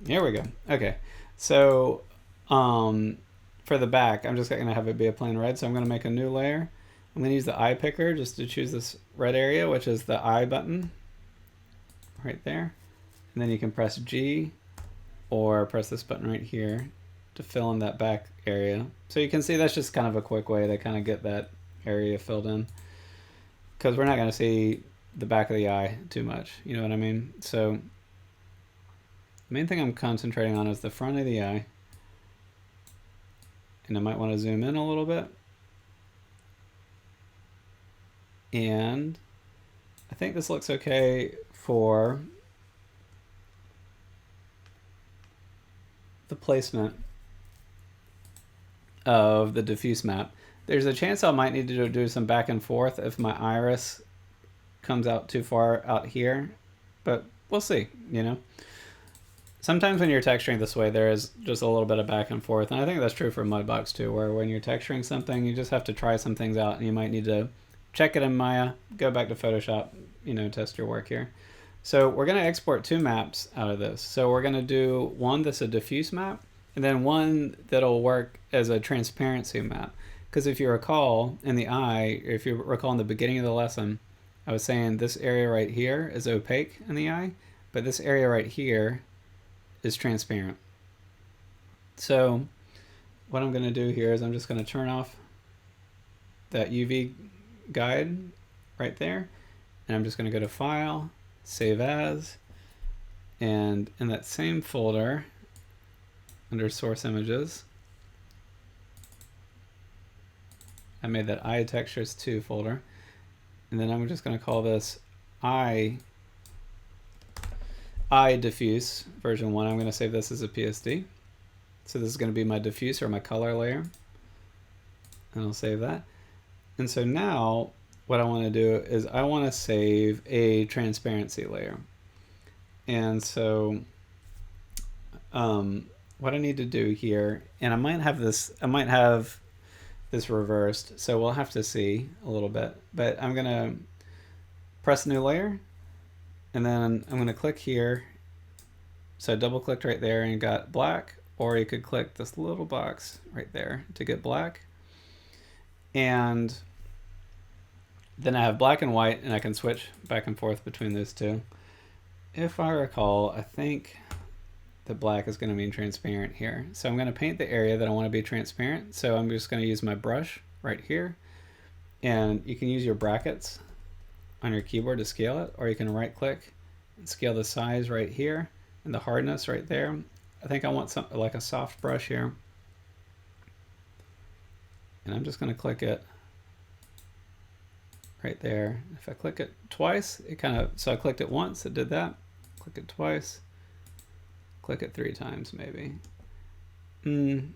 Speaker 1: Here we go. Okay, so for the back, I'm just going to have it be a plain red. So I'm going to make a new layer. I'm going to use the eye picker just to choose this red area, which is the eye button right there. And then you can press G or press this button right here to fill in that back area. So you can see that's just kind of a quick way to kind of get that area filled in, because we're not going to see the back of the eye too much, you know what I mean? So the main thing I'm concentrating on is the front of the eye, and I might want to zoom in a little bit. And I think this looks okay for the placement of the diffuse map. There's a chance I might need to do some back and forth if my iris comes out too far out here, but we'll see, you know. Sometimes when you're texturing this way, there is just a little bit of back and forth, and I think that's true for Mudbox too, where when you're texturing something, you just have to try some things out, and you might need to check it in Maya, go back to Photoshop, you know, test your work here. So we're going to export two maps out of this. So we're going to do one that's a diffuse map, and then one that'll work as a transparency map. Because if you recall in the eye, if you recall in the beginning of the lesson, I was saying this area right here is opaque in the eye, but this area right here is transparent. So what I'm going to do here is I'm just going to turn off that UV guide right there, and I'm just going to go to File, Save As, and in that same folder under Source Images, I made that Eye Textures 2 folder, and then I'm just going to call this Eye Diffuse version 1. I'm going to save this as a PSD. So this is going to be my diffuse or my color layer, and I'll save that. And so now what I want to do is I want to save a transparency layer. And so what I need to do here, and I might have this reversed, so we'll have to see a little bit, but I'm going to press new layer, and then I'm going to click here. So I double clicked right there and got black, or you could click this little box right there to get black. And then I have black and white, and I can switch back and forth between those two. If I recall, I think the black is going to mean transparent here. So I'm going to paint the area that I want to be transparent. So I'm just going to use my brush right here. And you can use your brackets on your keyboard to scale it, or you can right click and scale the size right here and the hardness right there. I think I want something like a soft brush here. And I'm just going to click it right there. If I click it twice, it so I clicked it once, it did that. Click it twice, click it 3 times maybe. I'm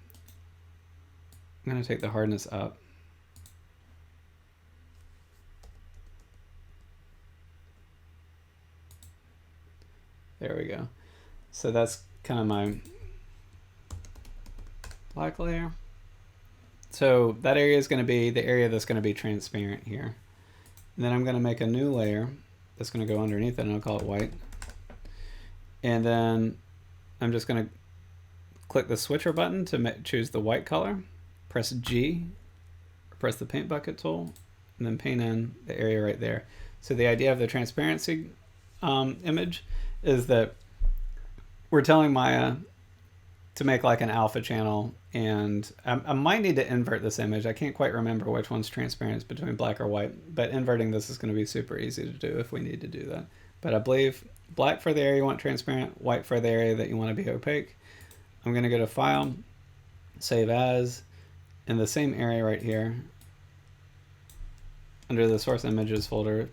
Speaker 1: going to take the hardness up. There we go. So that's kind of my black layer. So that area is going to be the area that's going to be transparent here. And then I'm going to make a new layer that's going to go underneath it, and I'll call it white. And then I'm just going to click the switcher button to choose the white color, press G, or press the paint bucket tool, and then paint in the area right there. So the idea of the transparency image is that we're telling Maya to make like an alpha channel, and I might need to invert this image. I can't quite remember which one's transparent between black or white, but inverting this is going to be super easy to do if we need to do that. But I believe black for the area you want transparent, white for the area that you want to be opaque. I'm going to go to File, Save As, in the same area right here, under the Source Images folder,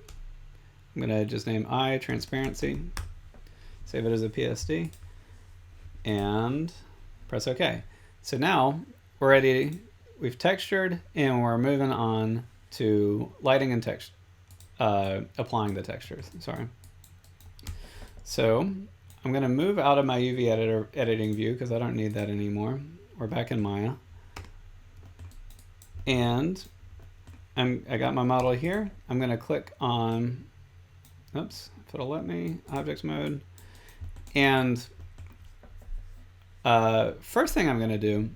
Speaker 1: I'm going to just name Eye Transparency, save it as a PSD, and press OK. So now we're ready. We've textured, and we're moving on to lighting and text, applying the textures. Sorry. So I'm going to move out of my UV editing view because I don't need that anymore. We're back in Maya, and I got my model here. I'm going to click on, oops, if it'll let me, objects mode, and first thing I'm going to do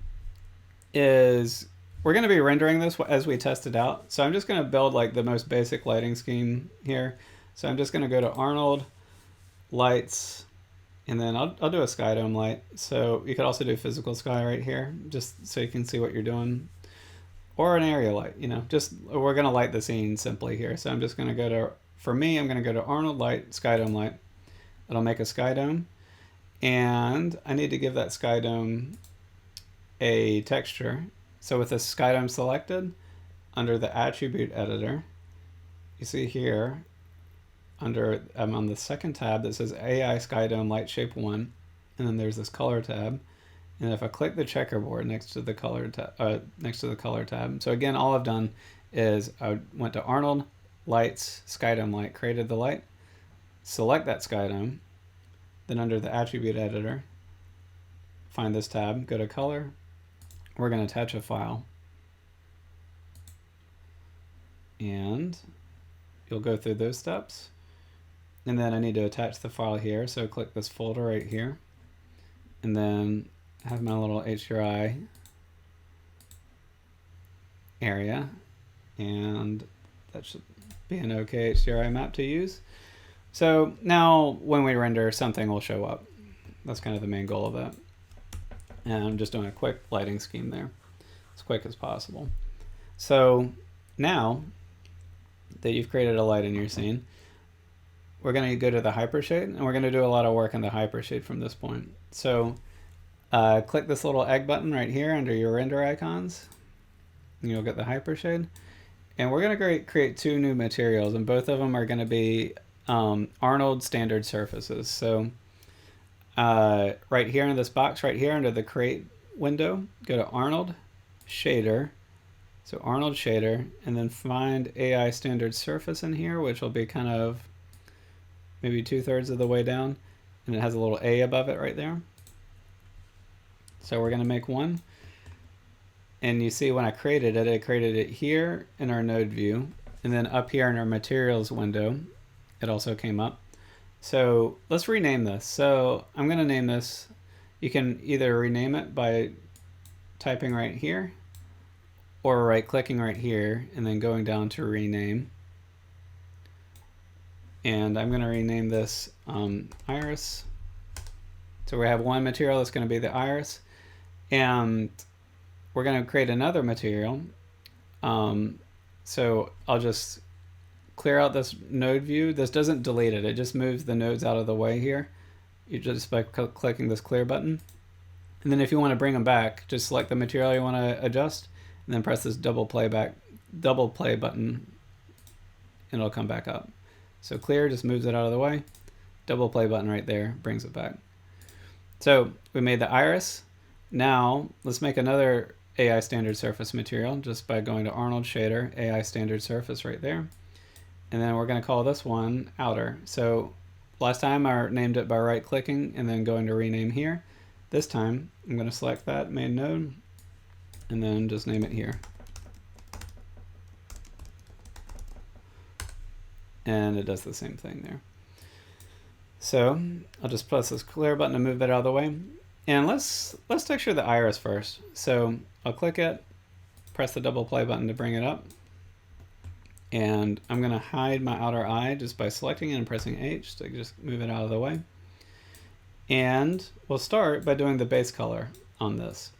Speaker 1: is we're going to be rendering this as we test it out. So I'm just going to build like the most basic lighting scheme here. So I'm just going to go to Arnold, Lights, and then I'll do a sky dome light. So you could also do physical sky right here, just so you can see what you're doing. Or an area light, you know, just we're going to light the scene simply here. So I'm just going to go to, for me, I'm going to go to Arnold Light, Sky Dome Light. It'll make a sky dome. And I need to give that sky dome a texture. So with the sky dome selected, under the attribute editor, you see here, under I'm on the second tab that says AI Sky Dome Light Shape 1, and then there's this color tab. And if I click the checkerboard next to the color tab, so again, all I've done is I went to Arnold, Lights, Sky Dome Light, created the light, select that sky dome, then under the attribute editor, find this tab, go to color. We're going to attach a file. And you'll go through those steps. and then I need to attach the file here. So click this folder right here, and then have my little HDRI area, and that should be an okay HDRI map to use. So now when we render, something will show up. That's kind of the main goal of that. And I'm just doing a quick lighting scheme there, as quick as possible. So now that you've created a light in your scene, we're going to go to the hypershade, and we're going to do a lot of work in the hypershade from this point. So click this little egg button right here under your render icons, and you'll get the hypershade. And we're going to create two new materials, and both of them are going to be Arnold standard surfaces. So right here in this box right here under the create window, go to Arnold Shader. So Arnold Shader, and then find AI standard surface in here, which will be kind of maybe 2/3 of the way down, and it has a little A above it right there. So we're going to make one, and you see when I created it here in our node view, and then up here in our materials window it also came up. So let's rename this. So I'm going to name this, you can either rename it by typing right here or right clicking right here and then going down to rename. And I'm going to rename this iris. So we have one material that's going to be the iris, and we're going to create another material. So I'll just clear out this node view. This doesn't delete it, it just moves the nodes out of the way here. You just by clicking this clear button. And then if you want to bring them back, just select the material you want to adjust, and then press this double play button, and it'll come back up. So clear just moves it out of the way. Double play button right there brings it back. So we made the iris. Now let's make another AI standard surface material just by going to Arnold Shader, AI standard surface right there. And then we're going to call this one outer. So last time I named it by right clicking and then going to rename here. This time I'm going to select that main node and then just name it here. And it does the same thing there. So I'll just press this clear button to move that out of the way. And let's texture the iris first. So I'll click it, press the double play button to bring it up. And I'm going to hide my outer eye just by selecting it and pressing H to just move it out of the way. And we'll start by doing the base color on this.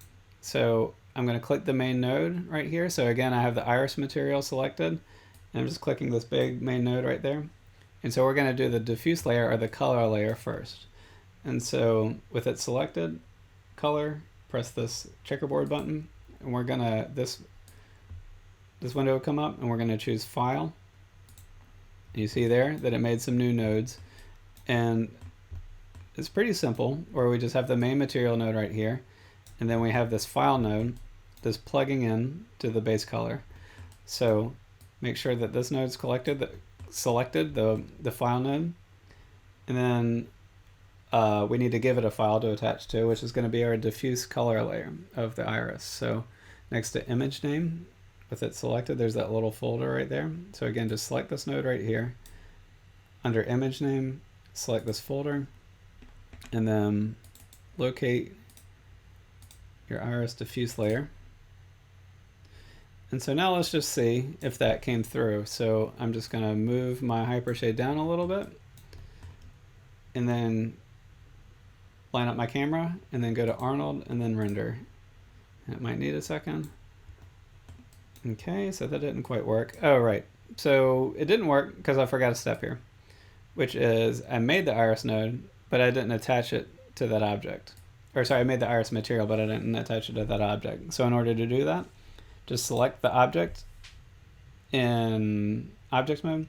Speaker 1: So I'm going to click the main node right here. So again, I have the iris material selected, and I'm just clicking this big main node right there. And so we're going to do the diffuse layer or the color layer first. And so with it selected, color, press this checkerboard button, and we're going to, this window will come up, and we're going to choose File. And you see there that it made some new nodes. And it's pretty simple, where we just have the main material node right here, and then we have this file node that's plugging in to the base color. So make sure that this node's selected, the file node, and then we need to give it a file to attach to, which is going to be our diffuse color layer of the iris. So next to image name, with it selected, there's that little folder right there. So again, just select this node right here. Under image name, select this folder, and then locate your iris diffuse layer. And so now let's just see if that came through. So I'm just going to move my hypershade down a little bit, and then line up my camera, and then go to Arnold, and then render. And it might need a second. Okay, so that didn't quite work. Oh, right. So it didn't work because I forgot a step here, which is I made the iris node, but I didn't attach it to that object. Or sorry, I made the iris material, but I didn't attach it to that object. So in order to do that, just select the object in object mode,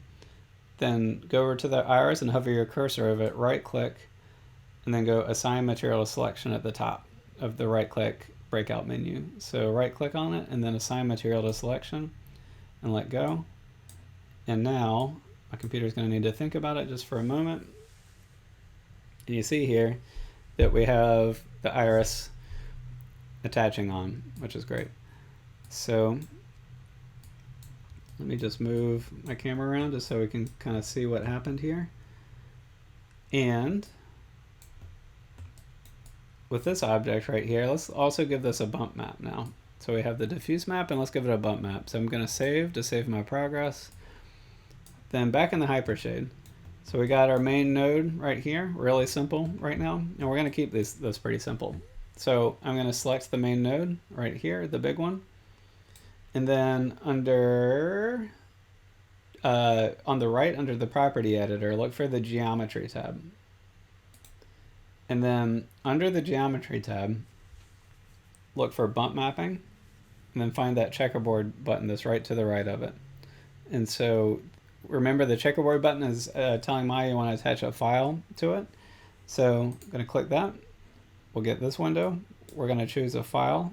Speaker 1: then go over to the iris and hover your cursor over it, right click, and then go assign material to selection at the top of the right click breakout menu. So right click on it and then assign material to selection and let go. And now my computer is going to need to think about it just for a moment. And you see here that we have the iris attaching on, which is great. So let me just move my camera around just so we can kind of see what happened here. And with this object right here, let's also give this a bump map now. So we have the diffuse map, and let's give it a bump map. So I'm going to save my progress. Then back in the hypershade. So we got our main node right here, really simple right now, and we're going to keep this pretty simple. So I'm going to select the main node right here, the big one, and then under on the right under the property editor, look for the geometry tab. And then under the geometry tab, look for bump mapping, and then find that checkerboard button that's right to the right of it. And so remember, the checkerboard button is telling Maya you want to attach a file to it. So I'm going to click that. We'll get this window. We're going to choose a file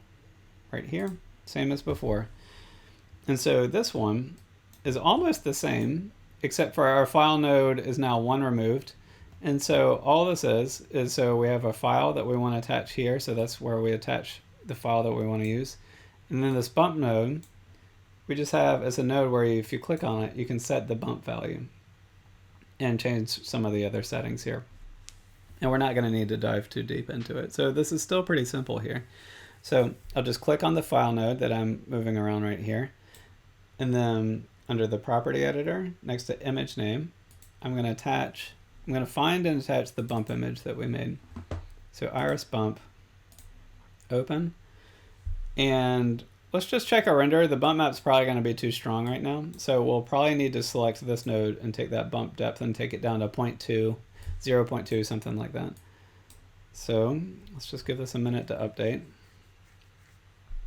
Speaker 1: right here, same as before. And so this one is almost the same, except for our file node is now 1 removed. And so all this is so we have a file that we want to attach here. So that's where we attach the file that we want to use. And then this bump node, we just have as a node where if you click on it, you can set the bump value and change some of the other settings here. And we're not going to need to dive too deep into it. So this is still pretty simple here. So I'll just click on the file node that I'm moving around right here. And then under the property editor, next to image name, I'm going to find and attach the bump image that we made. So iris bump, open. And let's just check our render. The bump map's probably going to be too strong right now. So we'll probably need to select this node and take that bump depth and take it down to 0.2, 0.2, something like that. So let's just give this a minute to update.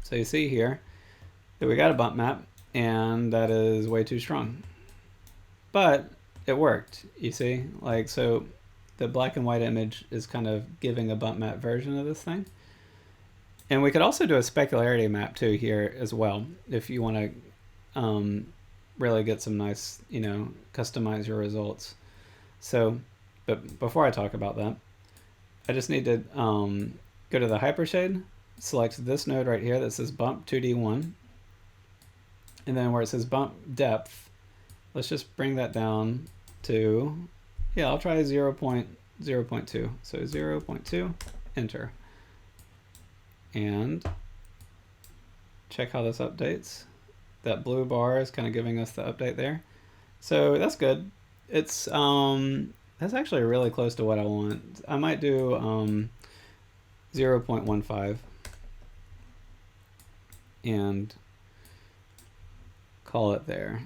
Speaker 1: So you see here that we got a bump map, and that is way too strong. But it worked, you see? Like, so the black and white image is kind of giving a bump map version of this thing. And we could also do a specularity map too here as well, if you want to really get some nice, customize your results. So, but before I talk about that, I just need to go to the hypershade, select this node right here that says bump 2D1. And then where it says bump depth, let's just bring that down to, I'll try 0.2. So 0.2, enter. And check how this updates. That blue bar is kind of giving us the update there. So that's good. It's that's actually really close to what I want. I might do 0.15 and call it there.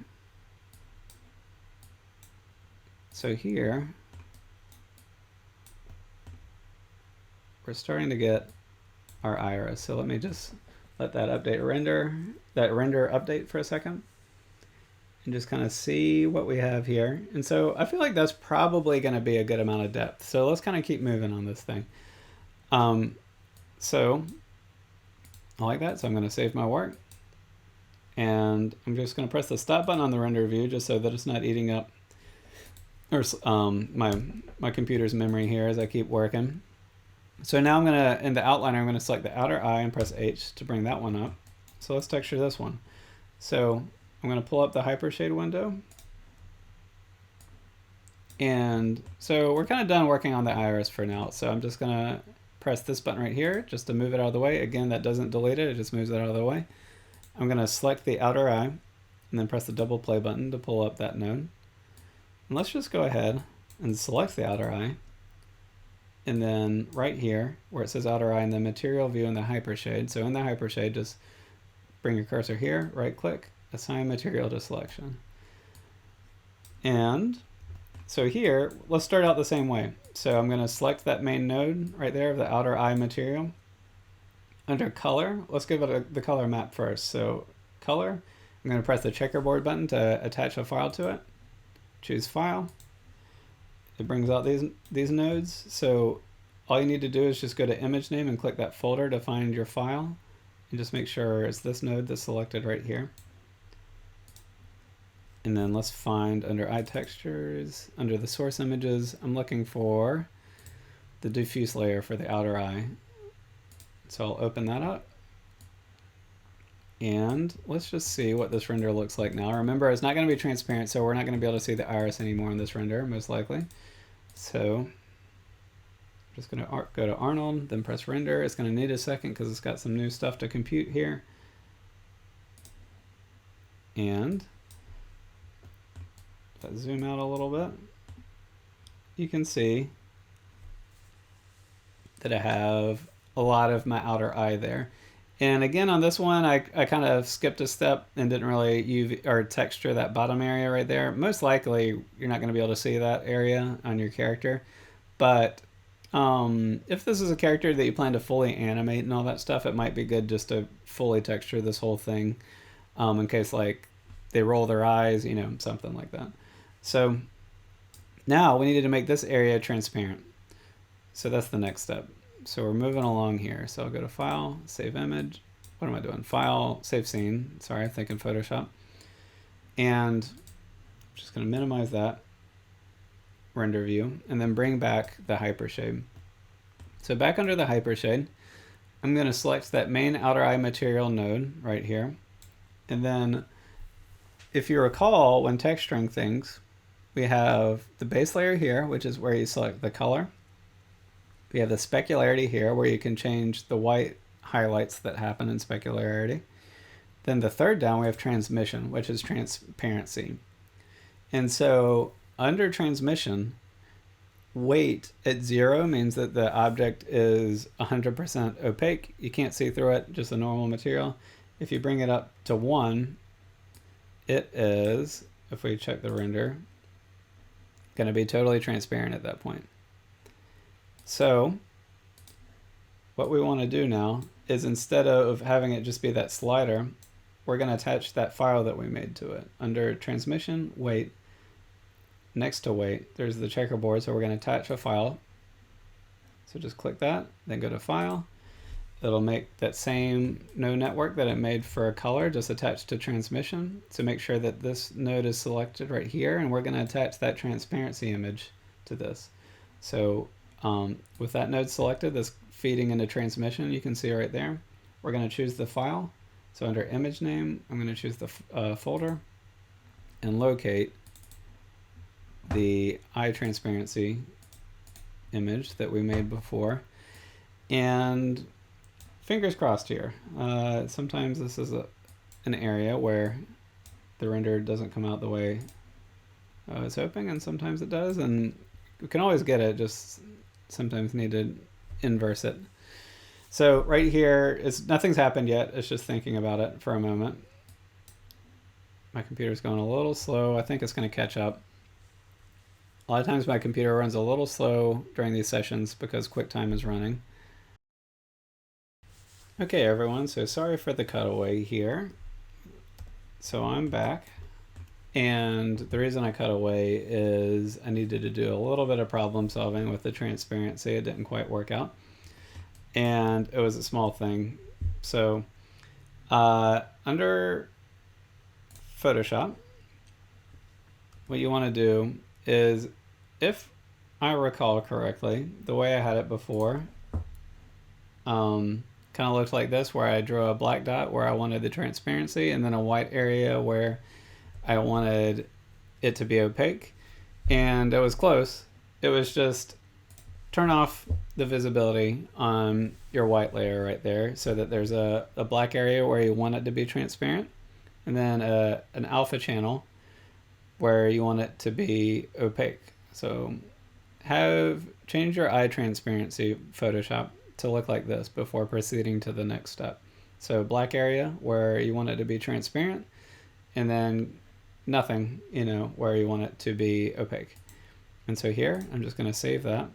Speaker 1: So here we're starting to get our iris. So let me just let that render update for a second and just kind of see what we have here. And so I feel like that's probably going to be a good amount of depth. So let's kind of keep moving on this thing. So I like that. So I'm going to save my work. And I'm just going to press the stop button on the render view just so that it's not eating up my computer's memory here as I keep working. So now I'm going to, in the outliner, I'm going to select the outer eye and press H to bring that one up. So let's texture this one. So I'm going to pull up the hypershade window. And so we're kind of done working on the iris for now. So I'm just going to press this button right here just to move it out of the way. Again, that doesn't delete it. It just moves it out of the way. I'm going to select the outer eye and then press the double play button to pull up that node. And let's just go ahead and select the outer eye. And then right here where it says outer eye in the material view in the hypershade. So in the hypershade, just bring your cursor here, right click, assign material to selection. And so here, let's start out the same way. So I'm going to select that main node right there of the outer eye material. Under color, let's give it the color map first. So color, I'm going to press the checkerboard button to attach a file to it. Choose file. It brings out these nodes. So all you need to do is just go to image name and click that folder to find your file. And just make sure it's this node that's selected right here. And then let's find under eye textures, under the source images, I'm looking for the diffuse layer for the outer eye. So I'll open that up. And let's just see what this render looks like now. Remember, it's not going to be transparent, so we're not going to be able to see the iris anymore in this render, most likely. So I'm just going to go to Arnold, then press render. It's going to need a second because it's got some new stuff to compute here. And if I zoom out a little bit, you can see that I have a lot of my outer eye there. And again, on this one, I kind of skipped a step and didn't really UV or texture that bottom area right there. Most likely, you're not going to be able to see that area on your character. But if this is a character that you plan to fully animate and all that stuff, it might be good just to fully texture this whole thing in case like they roll their eyes, you know, something like that. So now we needed to make this area transparent. So that's the next step. So we're moving along here. So I'll go to File, Save Image. What am I doing? File, Save Scene. Sorry, I'm thinking Photoshop. And I'm just going to minimize that render view and then bring back the hypershade. So back under the hypershade, I'm going to select that main outer eye material node right here. And then if you recall, when texturing things, we have the base layer here, which is where you select the color. We have the specularity here, where you can change the white highlights that happen in specularity. Then the third down, we have transmission, which is transparency. And so under transmission, weight at 0 means that the object is 100% opaque. You can't see through it, just a normal material. If you bring it up to 1, it is, if we check the render, going to be totally transparent at that point. So what we want to do now is, instead of having it just be that slider, we're going to attach that file that we made to it. Under transmission, weight, next to weight, there's the checkerboard, so we're going to attach a file. So just click that, then go to File. It'll make that same node network that it made for a color, just attached to transmission. So make sure that this node is selected right here, and we're going to attach that transparency image to this. So with that node selected, this feeding into transmission, you can see right there. We're going to choose the file. So under image name, I'm going to choose the folder and locate the eye transparency image that we made before. And fingers crossed here. Sometimes this is an area where the render doesn't come out the way I was hoping, and sometimes it does, and we can always get it, just sometimes need to inverse it. So right here, nothing's happened yet. It's just thinking about it for a moment. My computer's going a little slow. I think it's going to catch up. A lot of times my computer runs a little slow during these sessions because QuickTime is running. Okay, everyone, so sorry for the cutaway here. So I'm back. And the reason I cut away is I needed to do a little bit of problem solving with the transparency. It didn't quite work out. And it was a small thing. So under Photoshop, what you want to do is, if I recall correctly, the way I had it before kind of looked like this, where I drew a black dot where I wanted the transparency, and then a white area where I wanted it to be opaque. And it was close. It was just turn off the visibility on your white layer right there, so that there's a black area where you want it to be transparent, and then an alpha channel where you want it to be opaque. So change your eye transparency Photoshop to look like this before proceeding to the next step. So black area where you want it to be transparent, and then nothing, you know, where you want it to be opaque. And so here, I'm just going to save that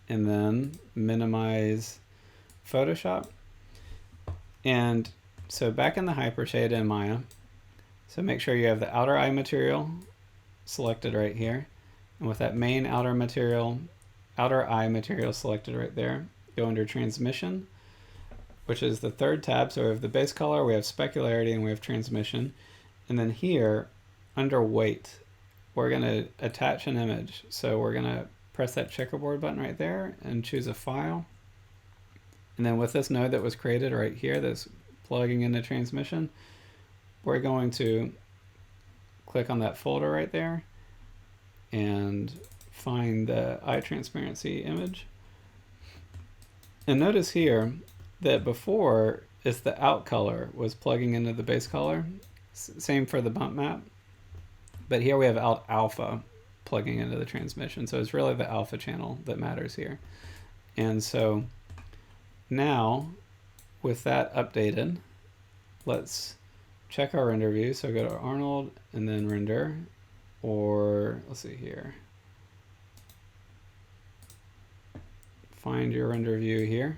Speaker 1: and then minimize Photoshop. And so back in the hypershade in Maya, so make sure you have the outer eye material selected right here. And with that main outer eye material selected right there, go under transmission, which is the third tab. So we have the base color, we have specularity, and we have transmission. And then here, under weight, we're going to attach an image. So we're going to press that checkerboard button right there and choose a file. And then with this node that was created right here, that's plugging into transmission, we're going to click on that folder right there and find the eye transparency image. And notice here that before is the out color was plugging into the base color. Same for the bump map. But here we have out alpha plugging into the transmission. So it's really the alpha channel that matters here. And so now with that updated, let's check our render view. So go to Arnold and then render, or let's see here. Find your render view here.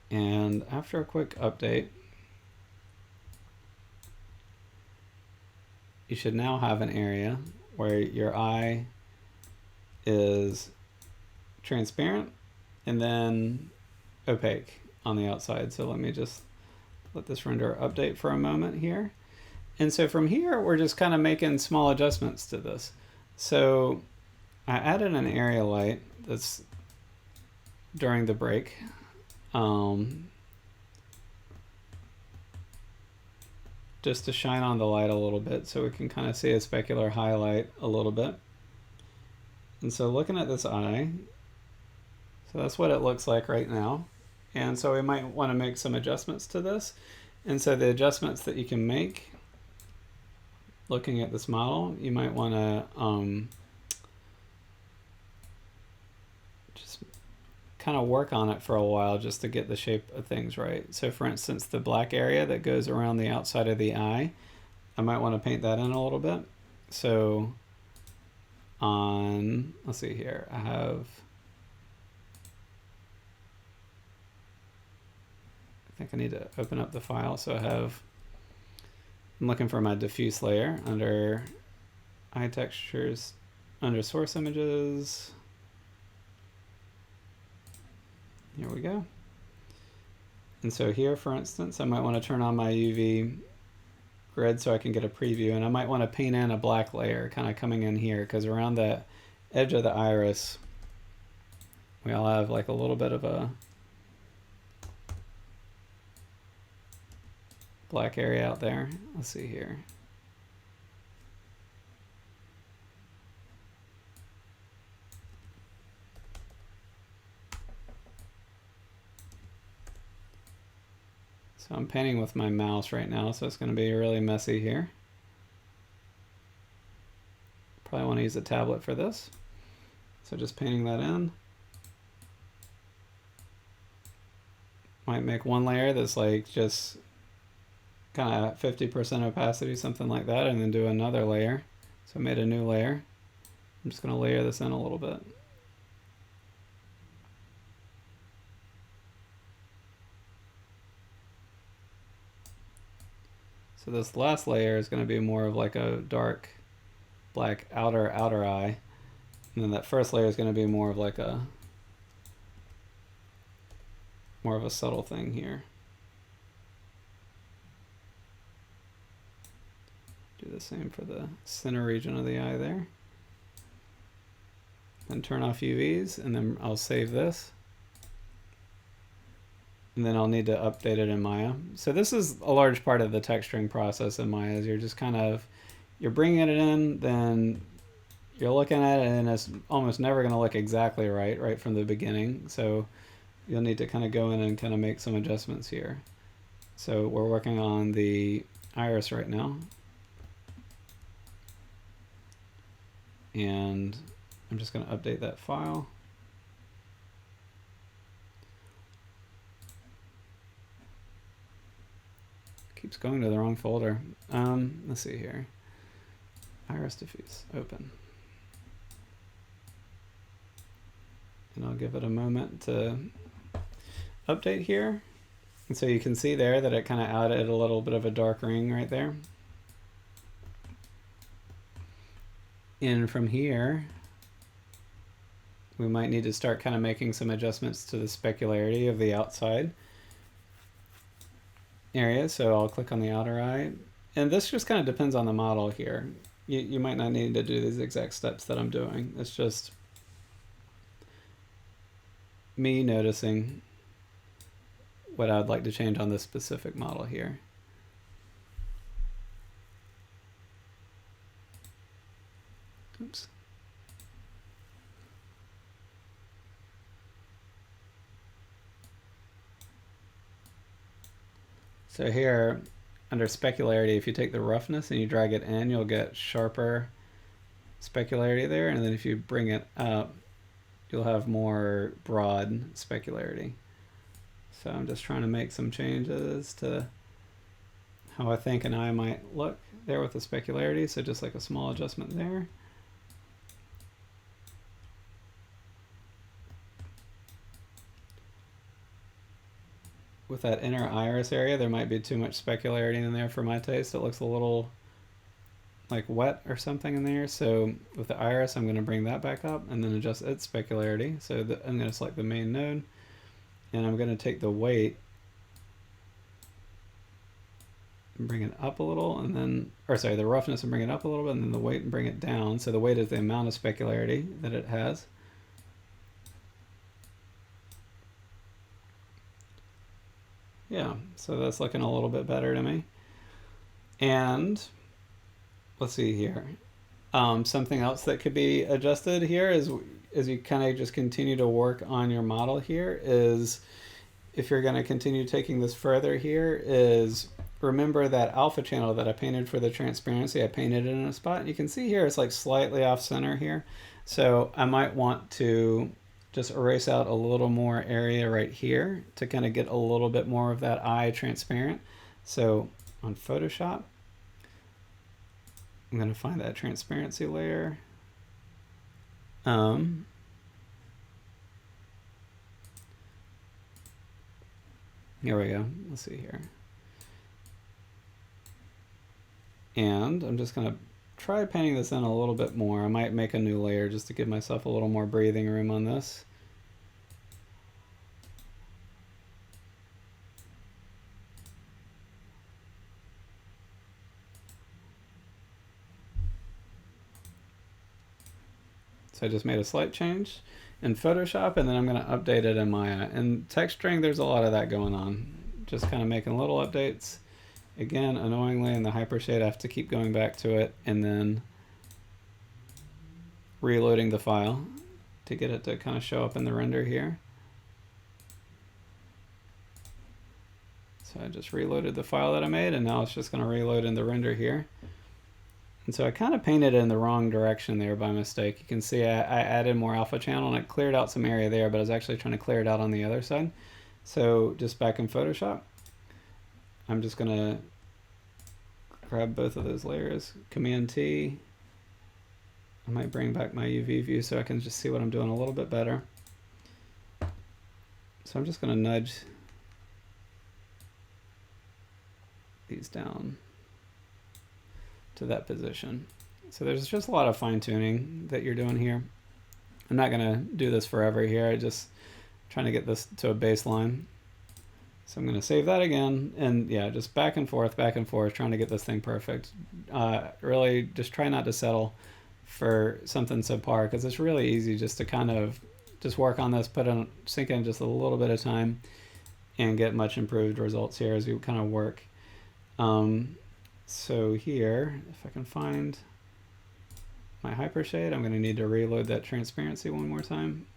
Speaker 1: And after a quick update, you should now have an area where your eye is transparent and then opaque on the outside. So let me just let this render update for a moment here. And so from here, we're just kind of making small adjustments to this. So I added an area light that's during the break. Just to shine on the light a little bit so we can kind of see a specular highlight a little bit. And so looking at this eye, so that's what it looks like right now. And so we might want to make some adjustments to this. And so the adjustments that you can make, looking at this model, you might want to just kind of work on it for a while just to get the shape of things right. So for instance, the black area that goes around the outside of the eye, I might want to paint that in a little bit. So on, let's see here, I think I need to open up the file. So I'm looking for my diffuse layer under eye textures, under source images. Here we go. And so here, for instance, I might want to turn on my UV grid so I can get a preview. And I might want to paint in a black layer kind of coming in here, because around the edge of the iris, we all have like a little bit of a black area out there. Let's see here. So I'm painting with my mouse right now, so it's going to be really messy here. Probably want to use a tablet for this. So just painting that in. Might make one layer that's like just kind of 50% opacity, something like that, and then do another layer. So I made a new layer. I'm just going to layer this in a little bit. So this last layer is going to be more of like a dark black outer eye. And then that first layer is going to be more of like a subtle thing here. Do the same for the center region of the eye there. Then turn off UVs, and then I'll save this. And then I'll need to update it in Maya. So this is a large part of the texturing process in Maya, is you're just kind of, you're bringing it in, then you're looking at it, and it's almost never going to look exactly right from the beginning. So you'll need to kind of go in and kind of make some adjustments here. So we're working on the iris right now. And I'm just going to update that file. Keeps going to the wrong folder. Let's see here. Iris diffuse, open. And I'll give it a moment to update here. And so you can see there that it kind of added a little bit of a dark ring right there. And from here, we might need to start kind of making some adjustments to the specularity of the outside area. So I'll click on the outer eye. And this just kind of depends on the model here. You might not need to do these exact steps that I'm doing. It's just me noticing what I'd like to change on this specific model here. Oops. So here, under specularity, if you take the roughness and you drag it in, you'll get sharper specularity there, and then if you bring it up, you'll have more broad specularity. So I'm just trying to make some changes to how I think an eye might look there with the specularity, so just like a small adjustment there. With that inner iris area, there might be too much specularity in there for my taste. It looks a little like wet or something in there. So with the iris, I'm going to bring that back up and then adjust its specularity. So I'm going to select the main node, and I'm going to take the weight and bring it up a little, and then, or sorry, the roughness and bring it up a little bit, and then the weight and bring it down. So the weight is the amount of specularity that it has. Yeah, so that's looking a little bit better to me. And let's see here. Something else that could be adjusted here is, as you kind of just continue to work on your model here, is if you're going to continue taking this further here, is remember that alpha channel that I painted for the transparency. I painted it in a spot. You can see here it's like slightly off center here. So I might want to just erase out a little more area right here to kind of get a little bit more of that eye transparent. So on Photoshop, I'm going to find that transparency layer. Here we go. Let's see here. And I'm just going to try painting this in a little bit more. I might make a new layer just to give myself a little more breathing room on this. So I just made a slight change in Photoshop, and then I'm going to update it in Maya. And texturing, there's a lot of that going on. Just kind of making little updates. Again, annoyingly, in the hypershade, I have to keep going back to it and then reloading the file to get it to kind of show up in the render here. So I just reloaded the file that I made, and now it's just going to reload in the render here. And so I kind of painted it in the wrong direction there by mistake. You can see I added more alpha channel, and it cleared out some area there, but I was actually trying to clear it out on the other side. So just back in Photoshop, I'm just going to grab both of those layers, Command T. I might bring back my UV view so I can just see what I'm doing a little bit better. So I'm just going to nudge these down to that position. So there's just a lot of fine tuning that you're doing here. I'm not going to do this forever here. I just trying to get this to a baseline. So I'm going to save that again, and yeah, just back and forth, trying to get this thing perfect. Really just try not to settle for something subpar, because it's really easy just to kind of just work on this, sink in just a little bit of time, and get much improved results here as we kind of work. So here, if I can find my hypershade, I'm going to need to reload that transparency one more time.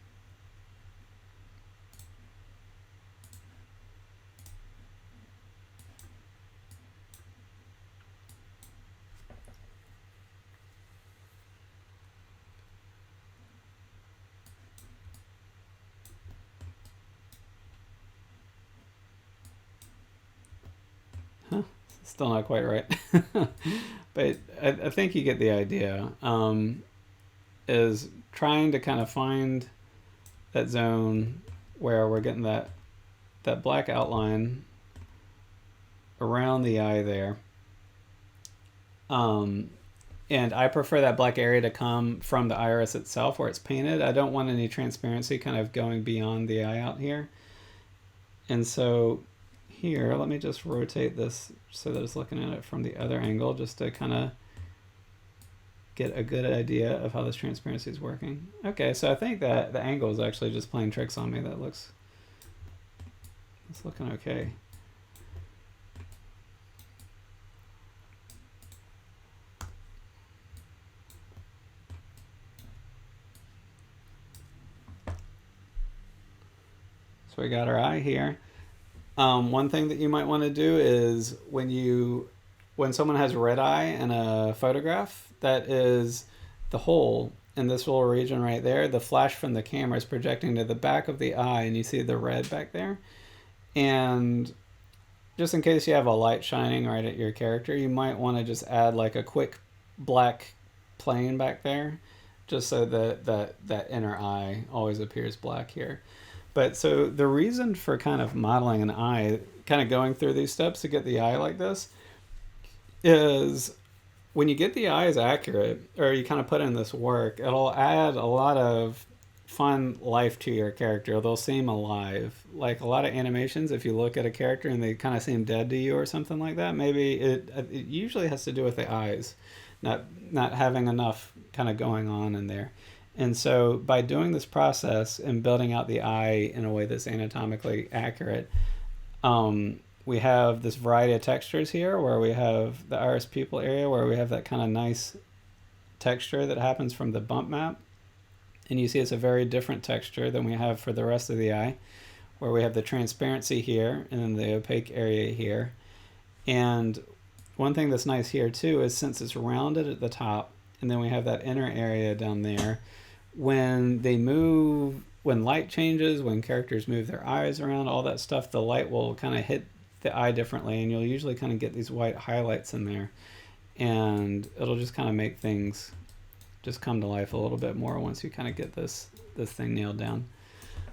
Speaker 1: Still not quite right. But I think you get the idea. Is trying to kind of find that zone where we're getting that black outline around the eye there. And I prefer that black area to come from the iris itself where it's painted. I don't want any transparency kind of going beyond the eye out here. And so here, let me just rotate this so that it's looking at it from the other angle, just to kind of get a good idea of how this transparency is working. Okay, so I think that the angle is actually just playing tricks on me. It's looking okay. So we got our eye here. One thing that you might want to do is when someone has red eye in a photograph, that is the hole in this little region right there. The flash from the camera is projecting to the back of the eye, and you see the red back there. And just in case you have a light shining right at your character, you might want to just add like a quick black plane back there, just so that inner eye always appears black here. But so the reason for kind of modeling an eye, kind of going through these steps to get the eye like this, is when you get the eyes accurate, or you kind of put in this work, it'll add a lot of fun life to your character. They'll seem alive. Like a lot of animations, if you look at a character and they kind of seem dead to you or something like that, maybe it usually has to do with the eyes, not having enough kind of going on in there. And so by doing this process and building out the eye in a way that's anatomically accurate, we have this variety of textures here, where we have the iris pupil area where we have that kind of nice texture that happens from the bump map. And you see it's a very different texture than we have for the rest of the eye, where we have the transparency here and then the opaque area here. And one thing that's nice here too is since it's rounded at the top, and then we have that inner area down there, when they move, when light changes, when characters move their eyes around, all that stuff, the light will kind of hit the eye differently, and you'll usually kind of get these white highlights in there, and it'll just kind of make things just come to life a little bit more once you kind of get this thing nailed down.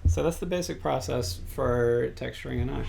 Speaker 1: So that's the basic process for texturing an eye.